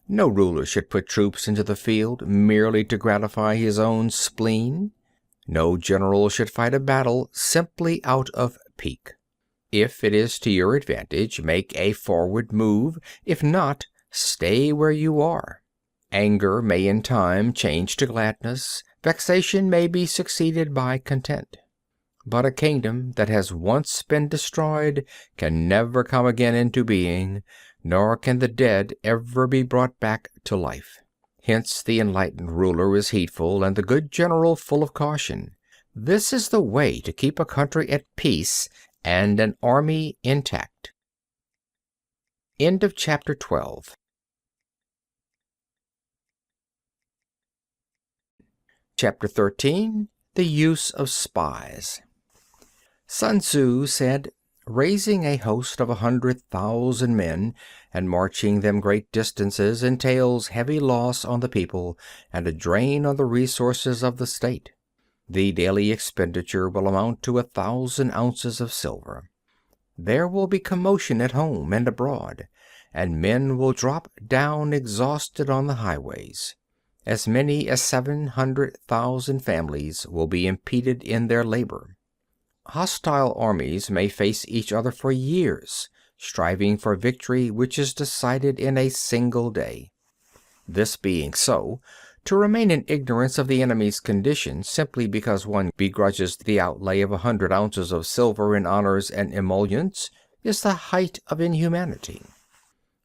A: No ruler should put troops into the field merely to gratify his own spleen. No general should fight a battle simply out of pique. If it is to your advantage, make a forward move. If not, stay where you are. Anger may in time change to gladness. Vexation may be succeeded by content. But a kingdom that has once been destroyed can never come again into being, nor can the dead ever be brought back to life. Hence the enlightened ruler is heedful, and the good general full of caution. This is the way to keep a country at peace and an army intact. End of chapter 12. Chapter 13. The use of spies. Sun Tzu said, "Raising a host of 100,000 men and marching them great distances entails heavy loss on the people and a drain on the resources of the state. The daily expenditure will amount to 1,000 ounces of silver. There will be commotion at home and abroad, and men will drop down exhausted on the highways. As many as 700,000 families will be impeded in their labor. Hostile armies may face each other for years, striving for victory which is decided in a single day. This being so, to remain in ignorance of the enemy's condition simply because one begrudges the outlay of 100 ounces of silver in honors and emoluments is the height of inhumanity.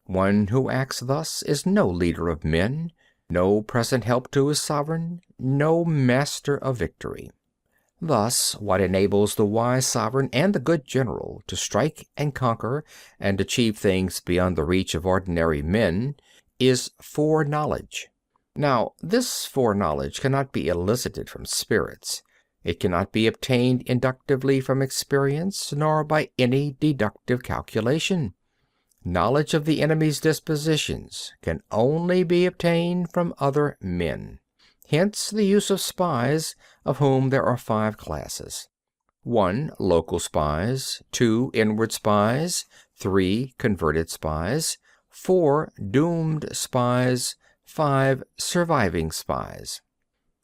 A: One who acts thus is no leader of men, no present help to his sovereign, no master of victory. Thus, what enables the wise sovereign and the good general to strike and conquer and achieve things beyond the reach of ordinary men is foreknowledge. Now, this foreknowledge cannot be elicited from spirits. It cannot be obtained inductively from experience, nor by any deductive calculation. Knowledge of the enemy's dispositions can only be obtained from other men. Hence the use of spies, of whom there are 5 classes. 1. Local spies. 2. Inward spies. 3. Converted spies. 4. Doomed spies. 5. Surviving spies.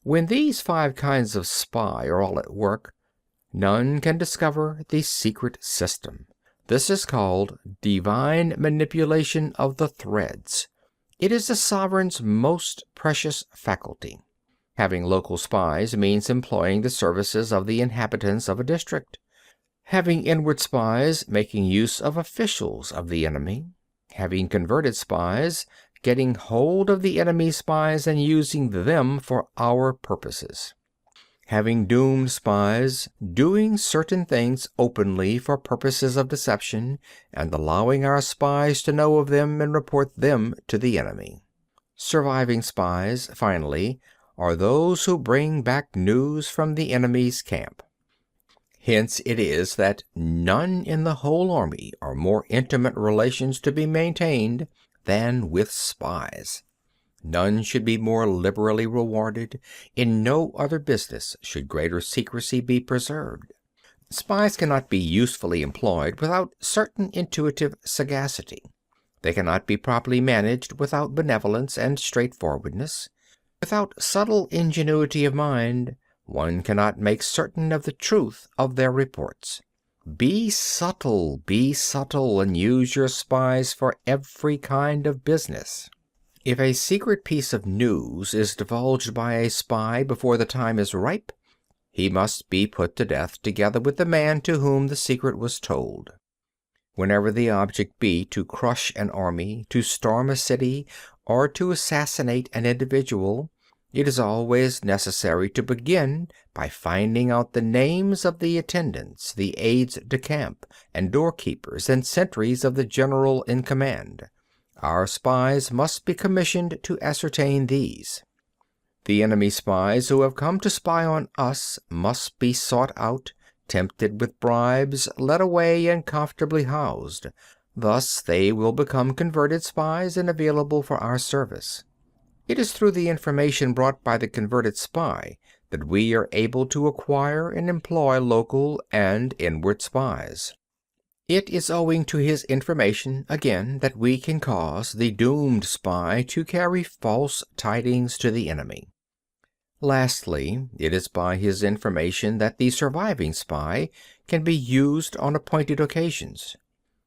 A: When these 5 kinds of spy are all at work, none can discover the secret system. This is called divine manipulation of the threads. It is the sovereign's most precious faculty. Having local spies means employing the services of the inhabitants of a district. Having inward spies, making use of officials of the enemy. Having converted spies, getting hold of the enemy's spies and using them for our purposes. Having doomed spies, doing certain things openly for purposes of deception, and allowing our spies to know of them and report them to the enemy. Surviving spies, finally, are those who bring back news from the enemy's camp. Hence it is that none in the whole army are more intimate relations to be maintained than with spies. None should be more liberally rewarded. In no other business should greater secrecy be preserved. Spies cannot be usefully employed without certain intuitive sagacity. They cannot be properly managed without benevolence and straightforwardness. Without subtle ingenuity of mind, one cannot make certain of the truth of their reports. Be subtle, and use your spies for every kind of business. If a secret piece of news is divulged by a spy before the time is ripe, he must be put to death together with the man to whom the secret was told. Whenever the object be to crush an army, to storm a city, or to assassinate an individual, it is always necessary to begin by finding out the names of the attendants, the aides de camp, and doorkeepers and sentries of the general in command. Our spies must be commissioned to ascertain these. The enemy spies who have come to spy on us must be sought out, tempted with bribes, led away, and comfortably housed. Thus they will become converted spies and available for our service. It is through the information brought by the converted spy that we are able to acquire and employ local and inward spies. It is owing to his information, again, that we can cause the doomed spy to carry false tidings to the enemy. Lastly, it is by his information that the surviving spy can be used on appointed occasions.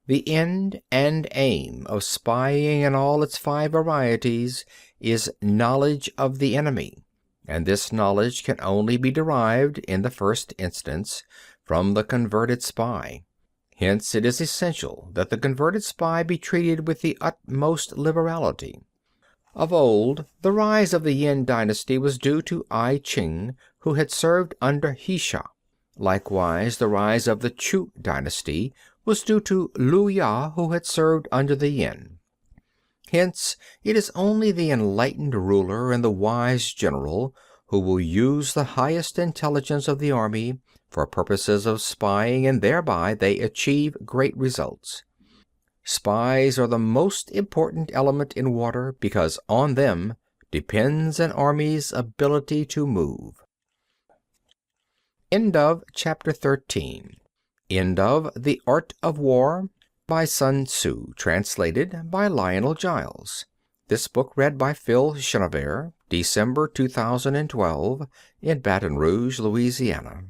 A: The end and aim of spying in all its 5 varieties is knowledge of the enemy, and this knowledge can only be derived, in the first instance, from the converted spy. Hence it is essential that the converted spy be treated with the utmost liberality. Of old, the rise of the Yin dynasty was due to I Ching, who had served under Hsia. Likewise, the rise of the Chu dynasty was due to Lu Ya, who had served under the Yin. Hence, it is only the enlightened ruler and the wise general who will use the highest intelligence of the army for purposes of spying, and thereby they achieve great results. Spies are the most important element in war, because on them depends an army's ability to move. End of Chapter 13. End of The Art of War by Sun Tzu, translated by Lionel Giles. This book read by Phil Chenevert, December 2012, in Baton Rouge, Louisiana.